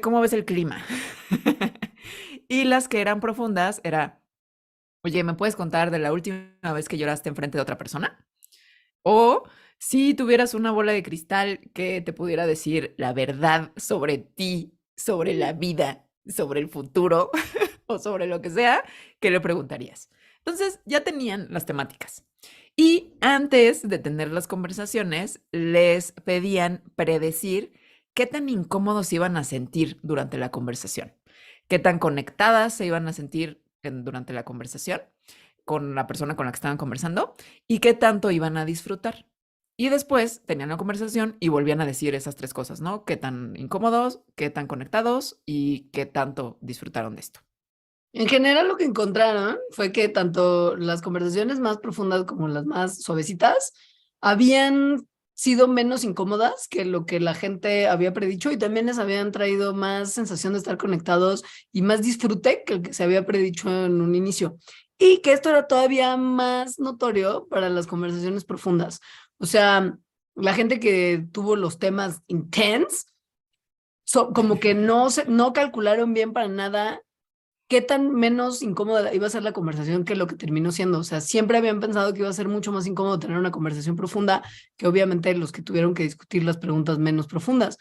¿Cómo ves el clima? Y las que eran profundas era, oye, ¿me puedes contar de la última vez que lloraste enfrente de otra persona? O si tuvieras una bola de cristal que te pudiera decir la verdad sobre ti, sobre la vida, sobre el futuro o sobre lo que sea, ¿qué le preguntarías? Entonces ya tenían las temáticas. Y antes de tener las conversaciones, les pedían predecir qué tan incómodos se iban a sentir durante la conversación, qué tan conectadas se iban a sentir durante la conversación con la persona con la que estaban conversando y qué tanto iban a disfrutar. Y después tenían la conversación y volvían a decir esas tres cosas, ¿no? Qué tan incómodos, qué tan conectados y qué tanto disfrutaron de esto. en general lo que encontraron fue que tanto las conversaciones más profundas como las más suavecitas habían sido menos incómodas que lo que la gente había predicho y también les habían traído más sensación de estar conectados y más disfrute que el que se había predicho en un inicio. Y que esto era todavía más notorio para las conversaciones profundas. O sea, la gente que tuvo los temas intense, como que no calcularon bien para nada qué tan menos incómoda iba a ser la conversación que lo que terminó siendo. O sea, siempre habían pensado que iba a ser mucho más incómodo tener una conversación profunda que obviamente los que tuvieron que discutir las preguntas menos profundas.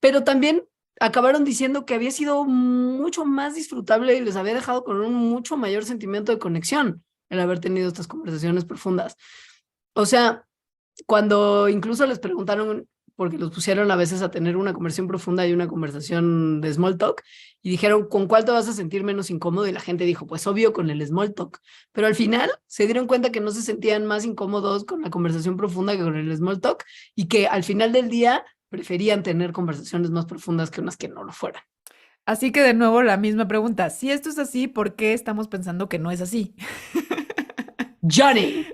Pero también acabaron diciendo que había sido mucho más disfrutable y les había dejado con un mucho mayor sentimiento de conexión el haber tenido estas conversaciones profundas. O sea, cuando incluso les preguntaron, porque los pusieron a veces a tener una conversación profunda y una conversación de small talk, y dijeron, ¿con cuál te vas a sentir menos incómodo? Y la gente dijo, pues obvio con el small talk. Pero al final se dieron cuenta que no se sentían más incómodos con la conversación profunda que con el small talk y que al final del día preferían tener conversaciones más profundas que unas que no lo fueran. Así que de nuevo la misma pregunta, si esto es así, ¿por qué estamos pensando que no es así? Johnny.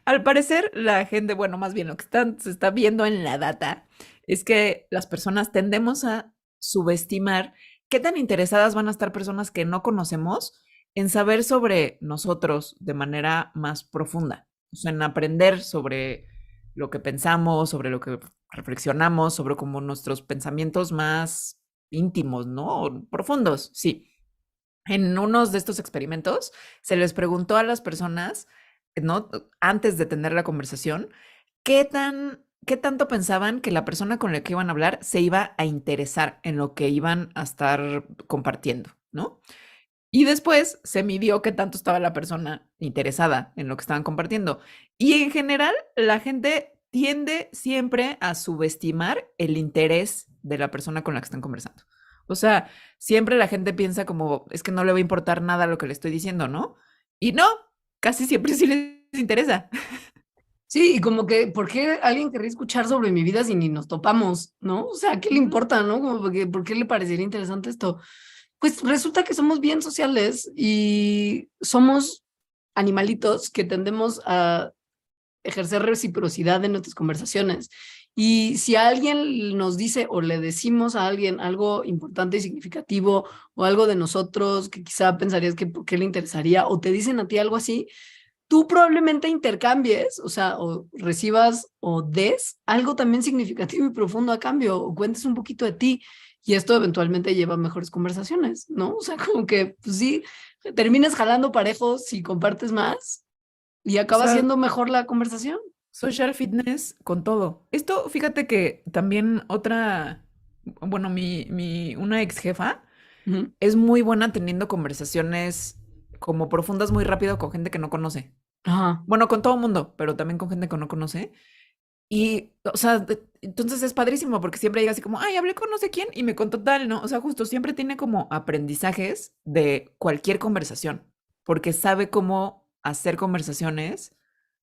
Al parecer, la gente, bueno, más bien lo que se está viendo en la data es que las personas tendemos a subestimar qué tan interesadas van a estar personas que no conocemos en saber sobre nosotros de manera más profunda, o sea, en aprender sobre lo que pensamos, sobre lo que reflexionamos, sobre como nuestros pensamientos más íntimos, ¿no? Profundos, sí. En unos de estos experimentos se les preguntó a las personas, ¿no? Antes de tener la conversación, qué tanto pensaban que la persona con la que iban a hablar se iba a interesar en lo que iban a estar compartiendo, ¿no? Y después se midió qué tanto estaba la persona interesada en lo que estaban compartiendo. Y en general, la gente tiende siempre a subestimar el interés de la persona con la que están conversando. O sea, siempre la gente piensa como, es que no le va a importar nada lo que le estoy diciendo, ¿no? Y no, casi siempre sí les interesa. Sí, y como que, ¿por qué alguien querría escuchar sobre mi vida si ni nos topamos, no? O sea, ¿qué le Ujú. importa, no? Como porque, ¿por qué le parecería interesante esto? Pues resulta que somos bien sociales y somos animalitos que tendemos a ejercer reciprocidad en nuestras conversaciones. Y si alguien nos dice o le decimos a alguien algo importante y significativo o algo de nosotros que quizá pensarías que por qué le interesaría o te dicen a ti algo así, tú probablemente intercambies, o sea, o recibas o des algo también significativo y profundo a cambio, o cuentes un poquito de ti. y esto eventualmente lleva a mejores conversaciones, ¿no? O sea, como que, pues sí, terminas jalando parejos si compartes más y O acaba sea, siendo mejor la conversación. social fitness con todo. Esto, fíjate que también bueno, una ex jefa Ujú. es muy buena teniendo conversaciones como profundas muy rápido con gente que no conoce. Ajá. Bueno, con todo mundo, pero también con gente que no conoce. Y, o sea, entonces es padrísimo porque siempre llega así como, ay, hablé con no sé quién y me contó tal, ¿no? O sea, justo siempre tiene como aprendizajes de cualquier conversación, porque sabe cómo hacer conversaciones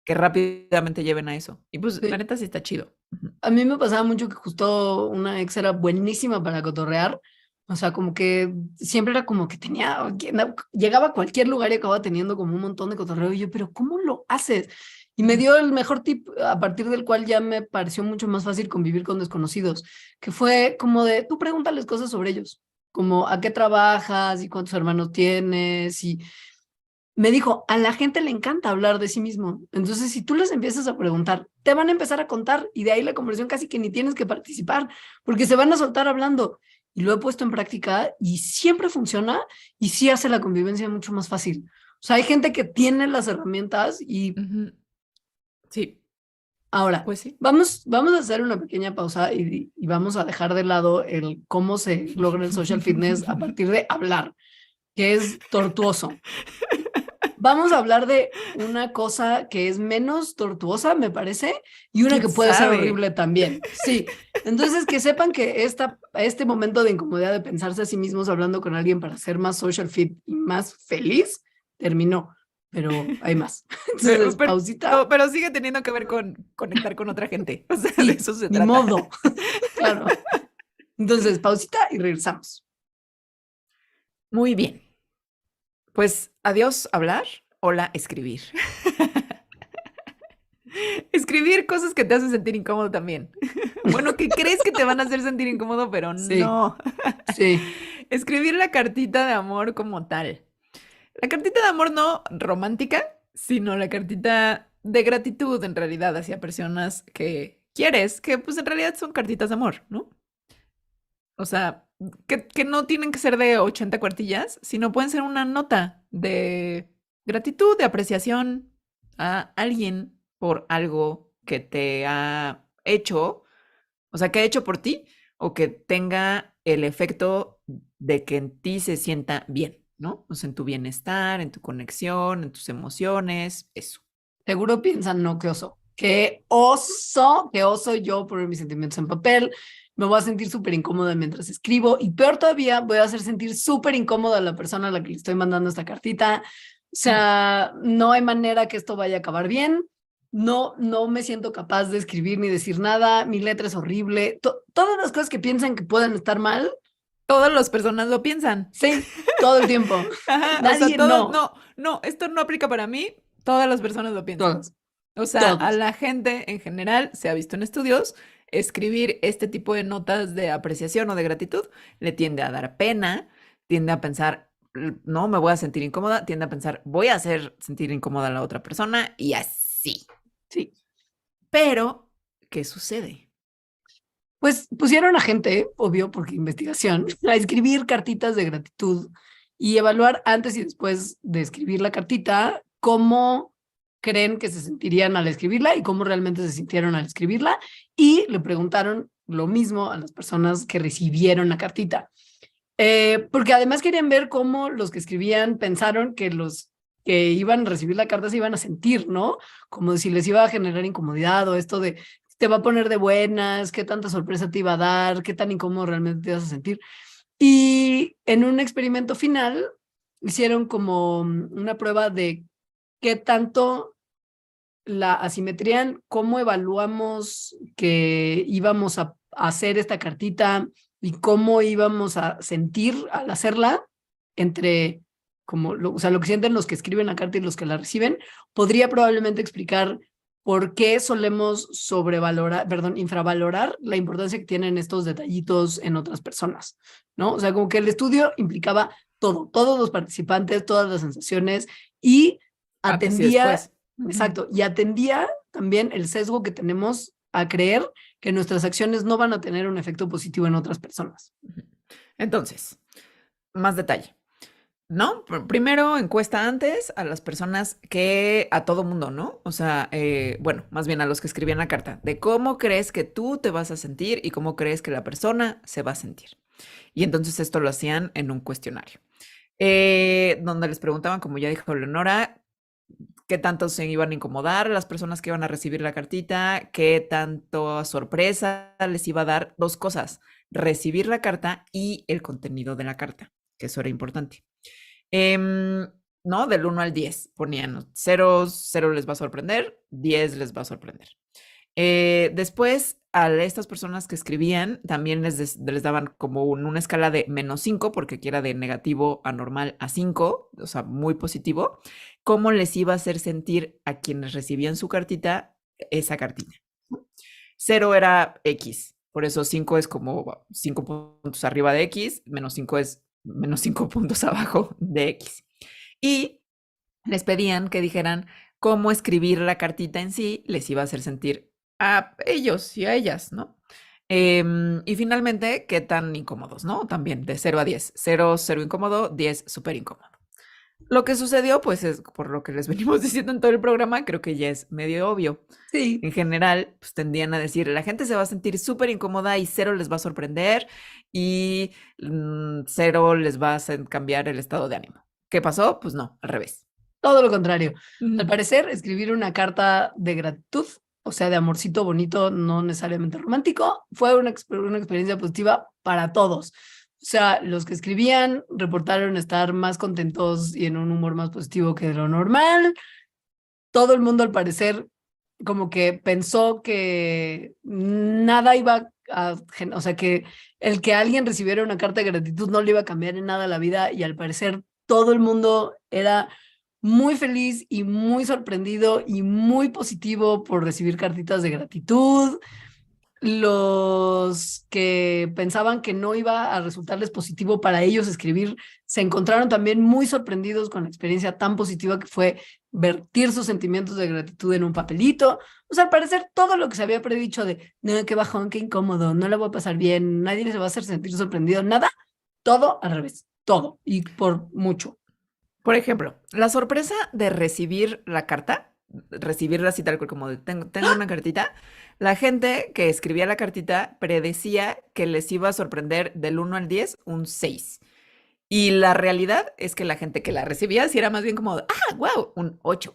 que rápidamente lleven a eso. Y pues, la Sí. neta sí está chido. Ujú. A mí me pasaba mucho que justo una ex era buenísima para cotorrear. O sea, como que siempre era como que llegaba a cualquier lugar y acababa teniendo como un montón de cotorreo. Y yo, pero ¿cómo lo haces? Y me Ujú. dio el mejor tip a partir del cual ya me pareció mucho más fácil convivir con desconocidos, que fue como de, tú pregúntales cosas sobre ellos, como a qué trabajas y cuántos hermanos tienes y me dijo, a la gente le encanta hablar de sí mismo. Entonces, si tú les empiezas a preguntar, te van a empezar a contar y de ahí la conversación casi que ni tienes que participar porque se van a soltar hablando. Y lo he puesto en práctica y siempre funciona y sí hace la convivencia mucho más fácil. O sea, hay gente que tiene las herramientas y Ujú. Sí, ahora pues sí. vamos a hacer una pequeña pausa y vamos a dejar de lado el cómo se logra el social fitness a partir de hablar, que es tortuoso. Vamos a hablar de una cosa que es menos tortuosa, me parece, y una ¿Quién que puede ser sabe? horrible también. Sí, entonces que sepan que este momento de incomodidad de pensarse a sí mismos hablando con alguien para ser más social fit y más feliz, terminó, pero hay más. Pero, Entonces, pero, pausita, pero sigue teniendo que ver con conectar con otra gente. O sea, de sí, eso se ni trata. modo, claro. Entonces, pausita y regresamos. Muy bien. Pues adiós hablar, hola escribir. Escribir cosas que te hacen sentir incómodo también. Bueno, que crees que te van a hacer sentir incómodo, pero Sí, no. sí, Escribir la cartita de amor como tal. La cartita de amor no romántica, sino la cartita de gratitud en realidad hacia personas que quieres, que pues en realidad son cartitas de amor, ¿no? O sea, que no tienen que ser de 80 cuartillas, sino pueden ser una nota de gratitud, de apreciación a alguien por algo que te ha hecho, o sea, que ha hecho por ti o que tenga el efecto de que en ti se sienta bien, ¿no? O sea, en tu bienestar, en tu conexión, en tus emociones, eso. seguro piensan, no, qué oso yo poner mis sentimientos en papel, me voy a sentir súper incómoda mientras escribo y peor todavía, voy a hacer sentir súper incómoda a la persona a la que le estoy mandando esta cartita. O Mm. sea, no hay manera que esto vaya a acabar bien. No, no me siento capaz de escribir ni decir nada. Mi letra es horrible. Todas las cosas que piensan que pueden estar mal, Todas las personas lo piensan. sí, todo el tiempo. Ajá, o sea, Nadie todos, no. no, no, esto no aplica para mí, todas las personas lo piensan. Todos, O sea, a todos. la gente en general, se ha visto en estudios, escribir este tipo de notas de apreciación o de gratitud le tiende a dar pena, tiende a pensar, no, me voy a sentir incómoda, tiende a pensar, voy a hacer sentir incómoda a la otra persona y así. Sí. Pero, ¿qué sucede? Pues pusieron a gente, obvio, porque investigación, a escribir cartitas de gratitud y evaluar antes y después de escribir la cartita cómo creen que se sentirían al escribirla y cómo realmente se sintieron al escribirla. Y le preguntaron lo mismo a las personas que recibieron la cartita. Porque además querían ver cómo los que escribían pensaron que los que iban a recibir la carta se iban a sentir, ¿no? Como si les iba a generar incomodidad o esto de te va a poner de buenas, qué tanta sorpresa te iba a dar, qué tan incómodo realmente te ibas a sentir. Y en un experimento final hicieron como una prueba de qué tanto la asimetría, cómo evaluamos que íbamos a hacer esta cartita y cómo íbamos a sentir al hacerla entre como o sea, lo que sienten los que escriben la carta y los que la reciben, podría probablemente explicar por qué solemos infravalorar la importancia que tienen estos detallitos en otras personas, ¿no? O sea, como que el estudio implicaba todo, todos los participantes, todas las sensaciones y Antes y atendía. después. Ujú. Exacto, y atendía también el sesgo que tenemos a creer que nuestras acciones no van a tener un efecto positivo en otras personas. Entonces, más detalle. ¿No? Primero encuesta antes a las personas a todo mundo, ¿no? O sea, bueno, más bien a los que escribían la carta, de cómo crees que tú te vas a sentir y cómo crees que la persona se va a sentir. Y entonces esto lo hacían en un cuestionario, donde les preguntaban, como ya dijo Leonora, qué tanto se iban a incomodar las personas que iban a recibir la cartita, qué tanto sorpresa les iba a dar. Dos cosas: recibir la carta y el contenido de la carta, que eso era importante. ¿No? Del 1 al 10 ponían 0, 0 les va a sorprender, 10 les va a sorprender. Después, a estas personas que escribían, también les daban como una escala de -5, porque aquí era de negativo a normal a 5, o sea, muy positivo, cómo les iba a hacer sentir a quienes recibían su cartita esa cartita. 0 era X, por eso 5 es como 5 puntos arriba de X, -5 es -5 puntos abajo de X. Y les pedían que dijeran cómo escribir la cartita en sí les iba a hacer sentir a ellos y a ellas, ¿no? Y finalmente, qué tan incómodos, ¿no? También de 0 a 10. 0, 0 incómodo, 10 súper incómodo. Lo que sucedió, pues es por lo que les venimos diciendo en todo el programa, creo que ya es medio obvio. Sí. En general, pues tendían a decir, la gente se va a sentir súper incómoda y 0 les va a sorprender y 0 les va a hacer cambiar el estado de ánimo. ¿Qué pasó? Pues no, al revés. Todo lo contrario. Al Ujú. parecer, escribir una carta de gratitud, o sea, de amorcito bonito, no necesariamente romántico, fue una experiencia positiva para todos. O sea, los que escribían reportaron estar más contentos y en un humor más positivo que de lo normal. Todo el mundo, al parecer, como que pensó que nada iba o sea, que el que alguien recibiera una carta de gratitud no le iba a cambiar en nada la vida, y al parecer todo el mundo era muy feliz y muy sorprendido y muy positivo por recibir cartitas de gratitud. Los que pensaban que no iba a resultarles positivo para ellos escribir, se encontraron también muy sorprendidos con la experiencia tan positiva que fue vertir sus sentimientos de gratitud en un papelito. O sea, al parecer todo lo que se había predicho de, no, qué bajón, qué incómodo, no la voy a pasar bien, nadie les va a hacer sentir sorprendido, nada, todo al revés, todo, y por mucho. Por ejemplo, la sorpresa de recibir la carta, recibirla así tal cual como de tengo una cartita, la gente que escribía la cartita predecía que les iba a sorprender del 1 al 10 un 6. Y la realidad es que la gente que la recibía sí era más bien como, wow, un 8.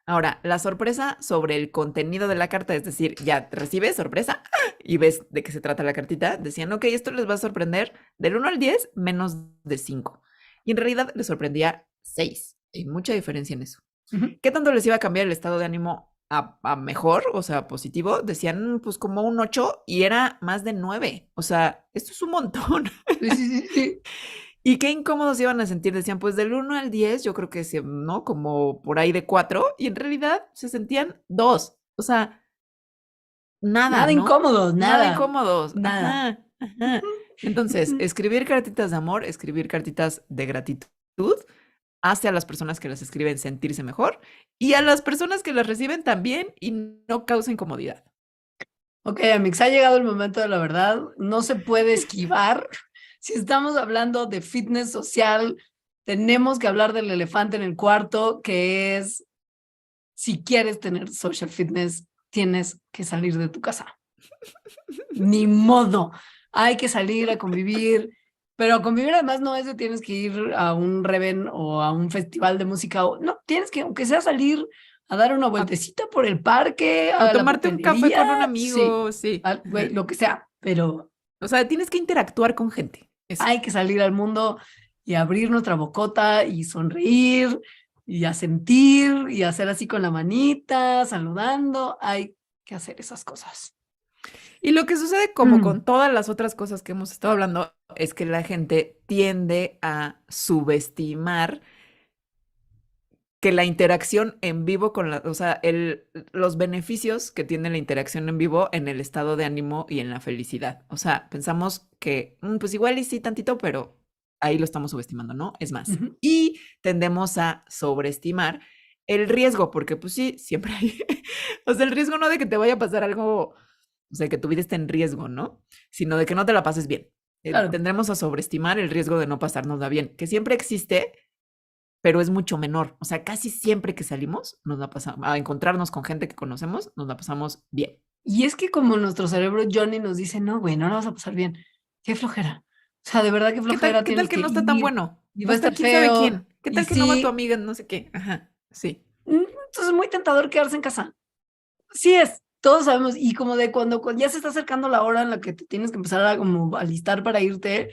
Ahora, la sorpresa sobre el contenido de la carta, es decir, ya recibes sorpresa y ves de qué se trata la cartita, decían, ok, esto les va a sorprender del 1 al 10 menos de 5. Y en realidad les sorprendía 6. Hay mucha diferencia en eso. Ujú. ¿Qué tanto les iba a cambiar el estado de ánimo a mejor, o sea, positivo? Decían, pues como un 8 y era más de 9. O sea, esto es un montón. Sí, sí, sí, sí. Y qué incómodos se iban a sentir. Decían, pues del 1 al 10, yo creo que ¿no? Como por ahí de 4. Y en realidad se sentían 2. O sea, nada, Nada ¿no? incómodo, Nada nada, incómodos. nada. Ajá, ajá. Entonces, escribir cartitas de amor, escribir cartitas de gratitud, hace a las personas que las escriben sentirse mejor y a las personas que las reciben también y no causa incomodidad. Ok, Amix, ha llegado el momento de la verdad. No se puede esquivar. Si estamos hablando de fitness social, tenemos que hablar del elefante en el cuarto, que es, si quieres tener social fitness, tienes que salir de tu casa. Ni modo. Hay que salir a convivir, pero a convivir además no es de tienes que ir a un reven o a un festival de música. No, tienes que, aunque sea salir a dar una A, vueltecita por el parque, a a la tomarte un café con un papelería, sí, amigo, sí. güey, Ajá. lo que sea, pero O sea, tienes que interactuar con gente. Eso. hay que salir al mundo y abrir nuestra bocota y sonreír y a sentir y hacer así con la manita, saludando. Hay que hacer esas cosas. Y lo que sucede como con todas las otras cosas que hemos estado hablando es que la gente tiende a subestimar que la interacción en vivo con o sea, los beneficios que tiene la interacción en vivo en el estado de ánimo y en la felicidad. O sea, pensamos que, pues igual y sí tantito, pero ahí lo estamos subestimando, ¿no? Es más. Ujú. Y tendemos a sobreestimar el riesgo, porque pues sí, siempre hay, o sea, el riesgo no de que te vaya a pasar algo, o sea, que tu vida esté en riesgo, ¿no? Sino de que no te la pases bien. Claro. Tendremos a sobreestimar el riesgo de no pasárnosla bien, que siempre existe, pero es mucho menor. O sea, casi siempre que salimos, nos la pasamos, a encontrarnos con gente que conocemos, nos la pasamos bien. Y es que como nuestro cerebro Johnny nos dice, no, güey, no la vas a pasar bien. Qué flojera. O sea, de verdad qué flojera Qué tal tienes que que no está tan ir bueno? y Va va a a estar estar quién sabe feo. quién. ¿Qué Y tal que no va tu sí, amiga? No sé qué. Ajá, sí. entonces es muy tentador quedarse en casa. Sí es, todos sabemos. Y como de cuando ya se está acercando la hora en la que te tienes que empezar a como alistar para irte,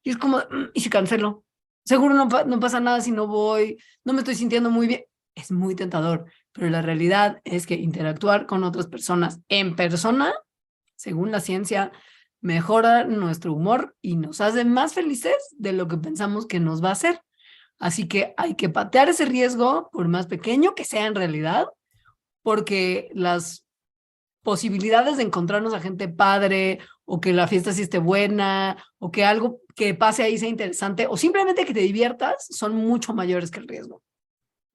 y es como, ¿y si cancelo? Seguro no pasa nada si no voy, no me estoy sintiendo muy bien. Es muy tentador, pero la realidad es que interactuar con otras personas en persona, según la ciencia, mejora nuestro humor y nos hace más felices de lo que pensamos que nos va a hacer. Así que hay que patear ese riesgo, por más pequeño que sea en realidad, porque las posibilidades de encontrarnos a gente padre o que la fiesta sí esté buena o que algo que pase ahí sea interesante o simplemente que te diviertas son mucho mayores que el riesgo.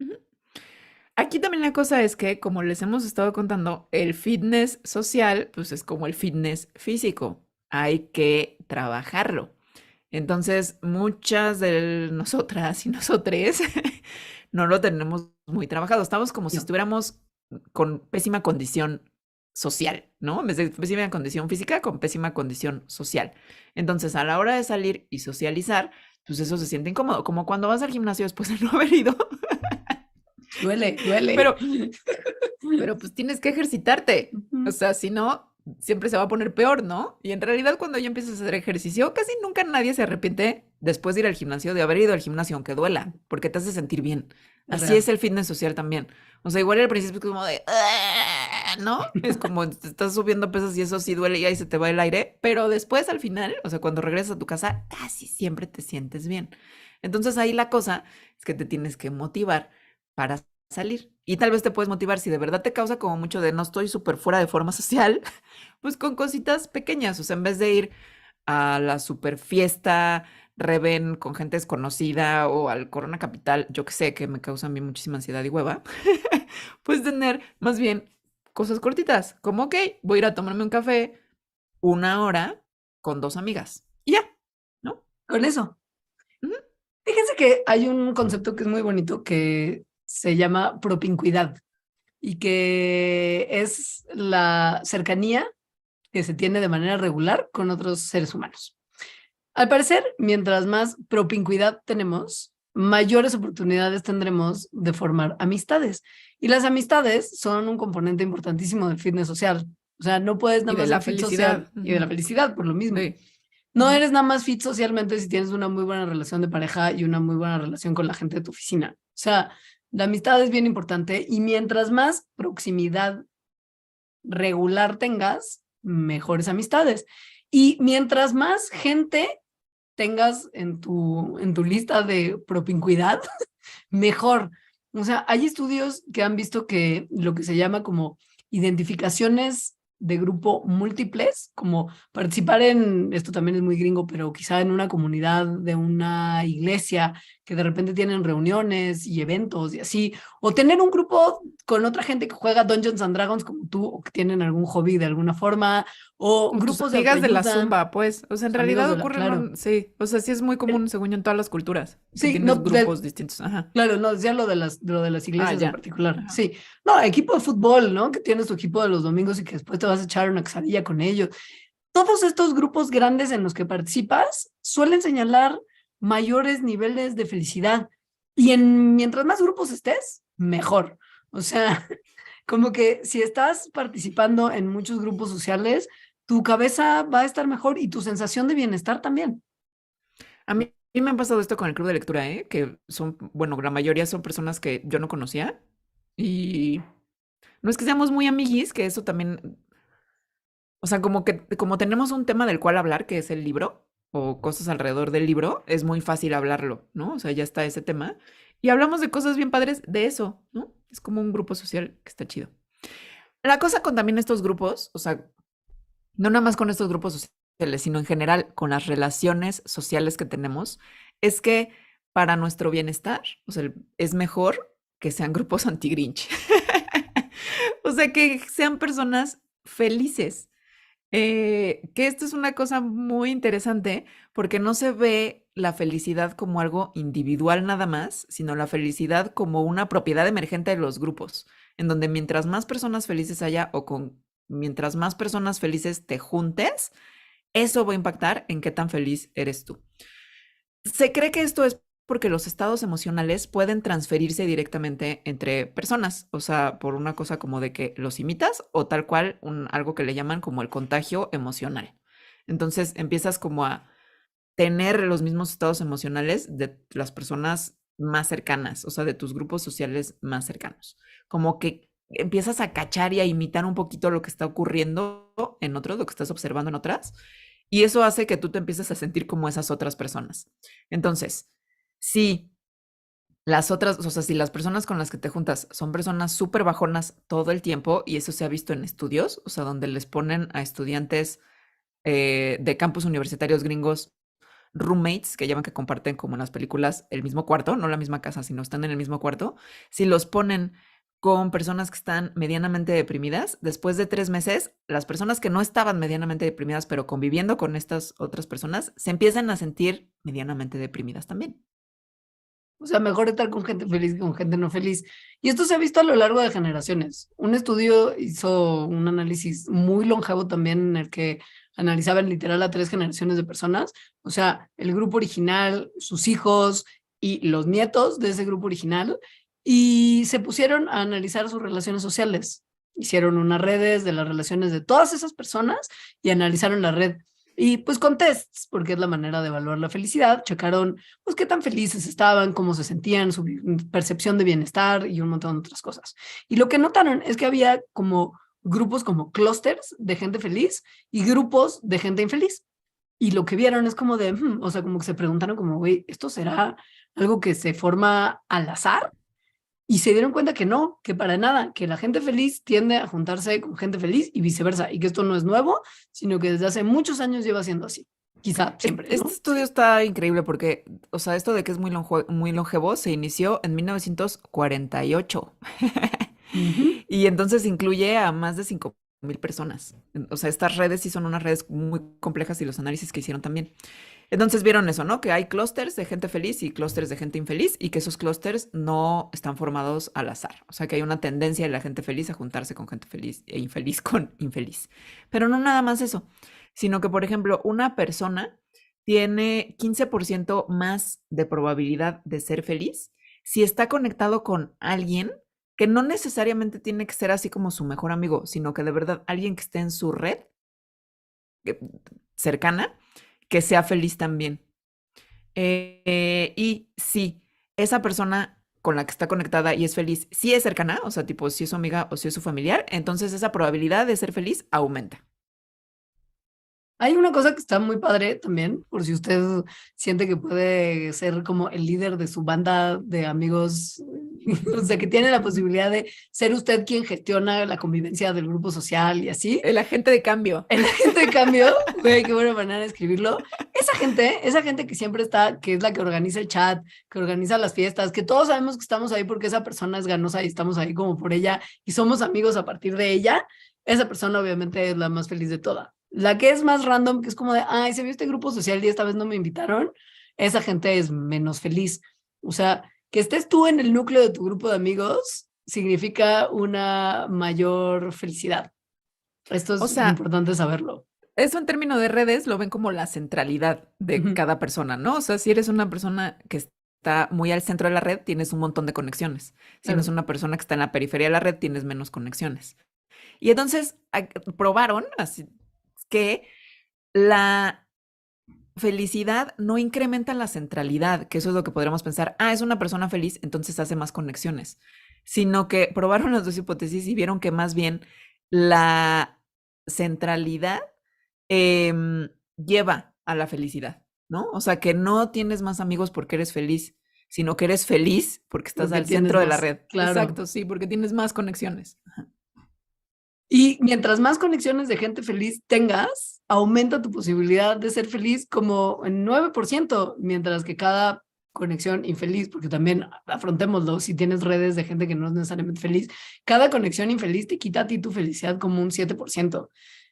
Ujú. Aquí también la cosa es que, como les hemos estado contando, el fitness social, pues es como el fitness físico. Hay que trabajarlo. Entonces, muchas de nosotras y nosotres no lo tenemos muy trabajado. Estamos como si No. estuviéramos con pésima condición social, ¿no? En vez de pésima condición física, con pésima condición social. Entonces, a la hora de salir y socializar, pues eso se siente incómodo, como cuando vas al gimnasio después de no haber ido, Duele, duele. pero pues tienes que ejercitarte. O sea, si no, siempre se va a poner peor, ¿no? Y en realidad cuando ya empiezas a hacer ejercicio, casi nunca nadie se arrepiente después de ir al gimnasio, de haber ido al gimnasio, aunque duela, porque te hace sentir bien. Es Así es real. el fitness social también. O sea, igual al principio es como de, "Ah", ¿no? Es como te estás subiendo pesas y eso sí duele y ahí se te va el aire, pero después al final, o sea, cuando regresas a tu casa, casi siempre te sientes bien. Entonces ahí la cosa es que te tienes que motivar para salir. Y tal vez te puedes motivar si de verdad te causa como mucho de no estoy súper fuera de forma social, pues con cositas pequeñas. O sea, en vez de ir a la super fiesta, reven con gente desconocida o al Corona Capital, yo que sé que me causa a mí muchísima ansiedad y hueva, pues tener más bien cosas cortitas, como, ok, voy a ir a tomarme un café 1 hora con 2 amigas y ya, ¿no? Con eso. Ujú. Fíjense que hay un concepto que es muy bonito que se llama propincuidad y que es la cercanía que se tiene de manera regular con otros seres humanos. Al parecer, mientras más propincuidad tenemos, mayores oportunidades tendremos de formar amistades. Y las amistades son un componente importantísimo del fitness social. O sea, no puedes Y nada de más la ser fit social felicidad. y de la Ujú. felicidad por lo mismo. Sí. No Ujú. eres nada más fit socialmente si tienes una muy buena relación de pareja y una muy buena relación con la gente de tu oficina. O sea, la amistad es bien importante y mientras más proximidad regular tengas, mejores amistades. Y mientras más gente tengas en tu lista de propincuidad, mejor. O sea, hay estudios que han visto que lo que se llama como identificaciones de grupo múltiples, como participar en, esto también es muy gringo, pero quizá en una comunidad de una iglesia que de repente tienen reuniones y eventos y así, o tener un grupo con otra gente que juega Dungeons and Dragons como tú, o que tienen algún hobby de alguna forma, o Como tus grupos de amigas de la autoayuda, zumba, pues. O sea, en tus amigos realidad de la, ocurren claro. sí. O sea, sí es muy común, según yo, en todas las culturas, que Sí, tienes no, grupos distintos. Ajá. claro, no, decía lo de las Ah, iglesias en ya. particular. Ajá. Sí, no, equipo de fútbol, ¿no? Que tienes tu equipo de los domingos y que después te vas a echar una quesadilla con ellos. Todos estos grupos grandes en los que participas suelen señalar mayores niveles de felicidad. Y mientras más grupos estés, mejor. O sea, como que si estás participando en muchos grupos sociales, tu cabeza va a estar mejor y tu sensación de bienestar también. A mí me ha pasado esto con el club de lectura, ¿eh? Que son, bueno, la mayoría son personas que yo no conocía. Y no es que seamos muy amiguis, que eso también, o sea, como que como tenemos un tema del cual hablar, que es el libro, o cosas alrededor del libro, es muy fácil hablarlo, ¿no? O sea, ya está ese tema. Y hablamos de cosas bien padres de eso, ¿no? Es como un grupo social que está chido. La cosa con también estos grupos, o sea, no nada más con estos grupos sociales, sino en general con las relaciones sociales que tenemos, es que para nuestro bienestar, o sea, es mejor que sean grupos anti-Grinch. O sea, que sean personas felices. Que esto es una cosa muy interesante porque no se ve la felicidad como algo individual nada más, sino la felicidad como una propiedad emergente de los grupos, en donde mientras más personas felices haya mientras más personas felices te juntes, eso va a impactar en qué tan feliz eres tú. Se cree que esto es porque los estados emocionales pueden transferirse directamente entre personas, o sea, por una cosa como de que los imitas o tal cual algo que le llaman como el contagio emocional. Entonces empiezas como a tener los mismos estados emocionales de las personas más cercanas, o sea, de tus grupos sociales más cercanos. Como que empiezas a cachar y a imitar un poquito lo que está ocurriendo en otros, lo que estás observando en otras, y eso hace que tú te empieces a sentir como esas otras personas. Entonces, si las otras, o sea, si las personas con las que te juntas son personas súper bajonas todo el tiempo, y eso se ha visto en estudios, o sea, donde les ponen a estudiantes de campus universitarios gringos roommates, que llaman que comparten como en las películas el mismo cuarto, no la misma casa, sino están en el mismo cuarto, si los ponen con personas que están medianamente deprimidas, después de 3 meses, las personas que no estaban medianamente deprimidas, pero conviviendo con estas otras personas, se empiezan a sentir medianamente deprimidas también. O sea, mejor estar con gente feliz que con gente no feliz. Y esto se ha visto a lo largo de generaciones. Un estudio hizo un análisis muy longevo también en el que analizaban literal a 3 generaciones de personas. O sea, el grupo original, sus hijos y los nietos de ese grupo original. Y se pusieron a analizar sus relaciones sociales. Hicieron unas redes de las relaciones de todas esas personas y analizaron la red. Y pues con tests, porque es la manera de evaluar la felicidad, checaron pues qué tan felices estaban, cómo se sentían, su percepción de bienestar y un montón de otras cosas. Y lo que notaron es que había como grupos como clústeres de gente feliz y grupos de gente infeliz. Y lo que vieron es como de, o sea, como que se preguntaron como, güey, ¿esto será algo que se forma al azar? Y se dieron cuenta que no, que para nada, que la gente feliz tiende a juntarse con gente feliz y viceversa, y que esto no es nuevo, sino que desde hace muchos años lleva siendo así. Quizá siempre, Este ¿no? estudio está increíble porque, o sea, esto de que es muy longevo se inició en 1948 Ujú. y entonces incluye a más de 5,000 personas. O sea, estas redes sí son unas redes muy complejas y los análisis que hicieron también. Entonces vieron eso, ¿no? Que hay clústeres de gente feliz y clústeres de gente infeliz y que esos clústeres no están formados al azar. O sea, que hay una tendencia de la gente feliz a juntarse con gente feliz e infeliz con infeliz. Pero no nada más eso, sino que, por ejemplo, una persona tiene 15% más de probabilidad de ser feliz si está conectado con alguien que no necesariamente tiene que ser así como su mejor amigo, sino que de verdad alguien que esté en su red eh, cercana, que sea feliz también. Y si esa persona con la que está conectada y es feliz, si es cercana, o sea, tipo, si es su amiga o si es su familiar, entonces esa probabilidad de ser feliz aumenta. Hay una cosa que está muy padre también, por si usted siente que puede ser como el líder de su banda de amigos, o sea, que tiene la posibilidad de ser usted quien gestiona la convivencia del grupo social y así. El agente de cambio. El agente de cambio, güey, qué buena manera de escribirlo. Esa gente que siempre está, que es la que organiza el chat, que organiza las fiestas, que todos sabemos que estamos ahí porque esa persona es ganosa y estamos ahí como por ella y somos amigos a partir de ella, esa persona obviamente es la más feliz de toda. La que es más random, que es como de, ay, se vio este grupo social y esta vez no me invitaron, esa gente es menos feliz. O sea, que estés tú en el núcleo de tu grupo de amigos significa una mayor felicidad. Esto O es sea, importante saberlo. eso en términos de redes lo ven como la centralidad de Ujú. cada persona, ¿no? O sea, si eres una persona que está muy al centro de la red, tienes un montón de conexiones. Si no es Claro. una persona que está en la periferia de la red, tienes menos conexiones. Y entonces probaron así que la felicidad no incrementa la centralidad, que eso es lo que podríamos pensar, es una persona feliz, entonces hace más conexiones, sino que probaron las dos hipótesis y vieron que más bien la centralidad lleva a la felicidad, ¿no? O sea, que no tienes más amigos porque eres feliz, sino que eres feliz porque estás Porque al tienes centro de la más, red. claro. Exacto, sí, porque tienes más conexiones. Y mientras más conexiones de gente feliz tengas, aumenta tu posibilidad de ser feliz como en 9%, mientras que cada conexión infeliz, porque también afrontémoslo, si tienes redes de gente que no es necesariamente feliz, cada conexión infeliz te quita a ti tu felicidad como un 7%.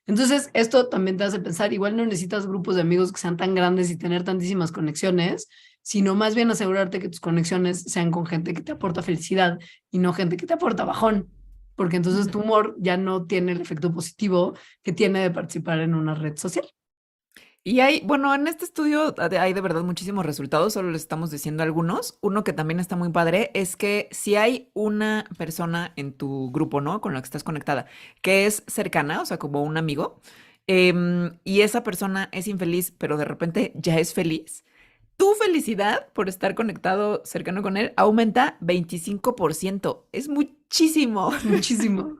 Entonces, esto también te hace pensar, igual no necesitas grupos de amigos que sean tan grandes y tener tantísimas conexiones, sino más bien asegurarte que tus conexiones sean con gente que te aporta felicidad y no gente que te aporta bajón, porque entonces tu humor ya no tiene el efecto positivo que tiene de participar en una red social. Y bueno, en este estudio hay de verdad muchísimos resultados, solo les estamos diciendo algunos. Uno que también está muy padre es que si hay una persona en tu grupo, ¿no? Con la que estás conectada, que es cercana, o sea, como un amigo, y esa persona es infeliz, pero de repente ya es feliz, tu felicidad por estar conectado cercano con él aumenta 25%. Es muchísimo. Es muchísimo.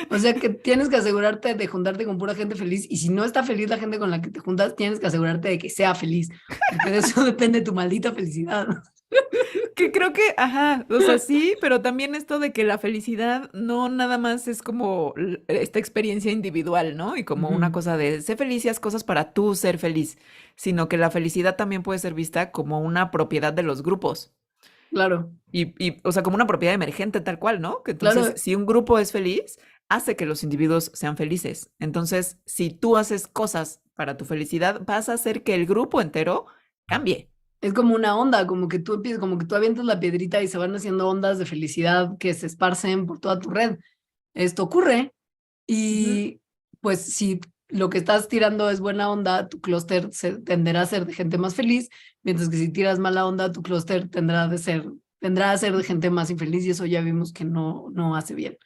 O sea que tienes que asegurarte de juntarte con pura gente feliz y si no está feliz la gente con la que te juntas, tienes que asegurarte de que sea feliz, porque de eso depende tu maldita felicidad. Que creo que, ajá, o sea, sí, pero también esto de que la felicidad no nada más es como esta experiencia individual, ¿no? Y como una Ujú, cosa de sé feliz y haz cosas para tú ser feliz, sino que la felicidad también puede ser vista como una propiedad de los grupos. claro, O sea, como una propiedad emergente tal cual, ¿no? Que entonces, claro. si un grupo es feliz, hace que los individuos sean felices. Entonces, si tú haces cosas para tu felicidad, vas a hacer que el grupo entero cambie. Es como una onda, como que tú empiezas, como que tú avientas la piedrita y se van haciendo ondas de felicidad que se esparcen por toda tu red. Esto ocurre Ujú. y pues si lo que estás tirando es buena onda, tu clúster tenderá a ser de gente más feliz, mientras que si tiras mala onda, tu clúster tendrá a ser de gente más infeliz y eso ya vimos que no hace bien.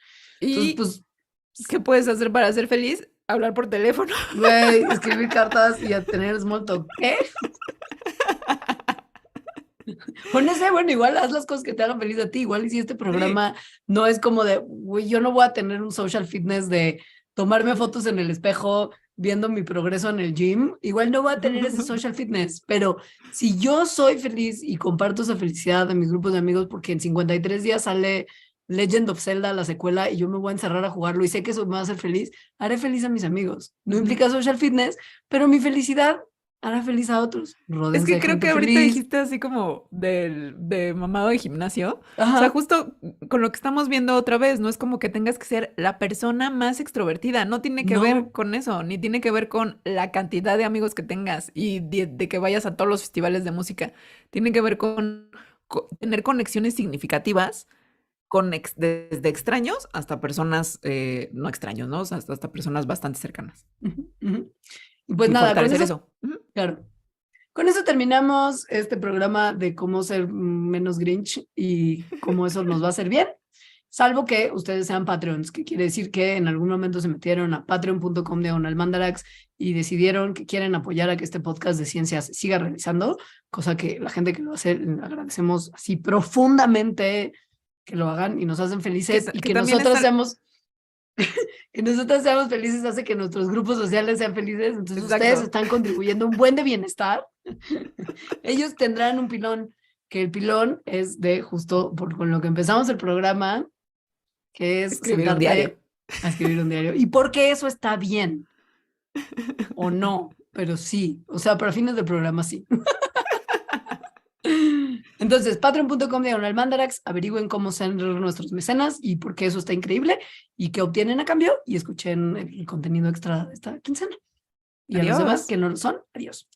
Entonces, ¿Y pues, qué puedes hacer para ser feliz? Hablar por teléfono. güey, escribir cartas y a tener small talk. ¿Qué? Ponese, bueno, igual haz las cosas que te hagan feliz a ti. Igual y si este Sí. programa no es como de, güey, yo no voy a tener un social fitness de tomarme fotos en el espejo viendo mi progreso en el gym. Igual no voy a tener ese social fitness, pero si yo soy feliz y comparto esa felicidad de mis grupos de amigos, porque en 53 días sale Legend of Zelda, la secuela, y yo me voy a encerrar a jugarlo y sé que eso me va a hacer feliz, haré feliz a mis amigos. No Ujú. implica social fitness, pero mi felicidad hará feliz a otros. Es Ródense que de creo gente que ahorita feliz. dijiste así como de mamado de gimnasio. O sea, Ajá. justo con lo que estamos viendo otra vez, no es como que tengas que ser la persona más extrovertida. No tiene que ver No, con eso, ni tiene que ver con la cantidad de amigos que tengas y de que vayas a todos los festivales de música. Tiene que ver con, tener conexiones significativas desde extraños hasta personas no extraños, ¿no? O sea, hasta personas bastante cercanas. ujú, ujú. Y pues Y nada, con fortalecer eso, eso. Ujú. claro, con eso terminamos este programa de cómo ser menos Grinch y cómo eso nos va a hacer bien, salvo que ustedes sean Patreons, que quiere decir que en algún momento se metieron a patreon.com/mandarax y decidieron que quieren apoyar a que este podcast de ciencias se siga realizando, cosa que la gente que lo hace, agradecemos así profundamente que lo hagan y nos hacen Que, felices y que que también nosotros están, seamos que nosotros seamos felices hace que nuestros grupos sociales sean felices. Entonces ustedes exacto. están contribuyendo un buen de bienestar. Ellos tendrán un pilón, que el pilón es de justo con lo que empezamos el programa, que es Escribir un diario. sentarte a escribir un diario. ¿Y por qué eso está bien o no? Pero sí, o sea, para fines del programa sí. Entonces, patreon.com/mandarax, averigüen cómo ser nuestros mecenas y por qué eso está increíble y qué obtienen a cambio y escuchen el contenido extra de esta quincena. Y a los demás Adiós. que no lo son, adiós.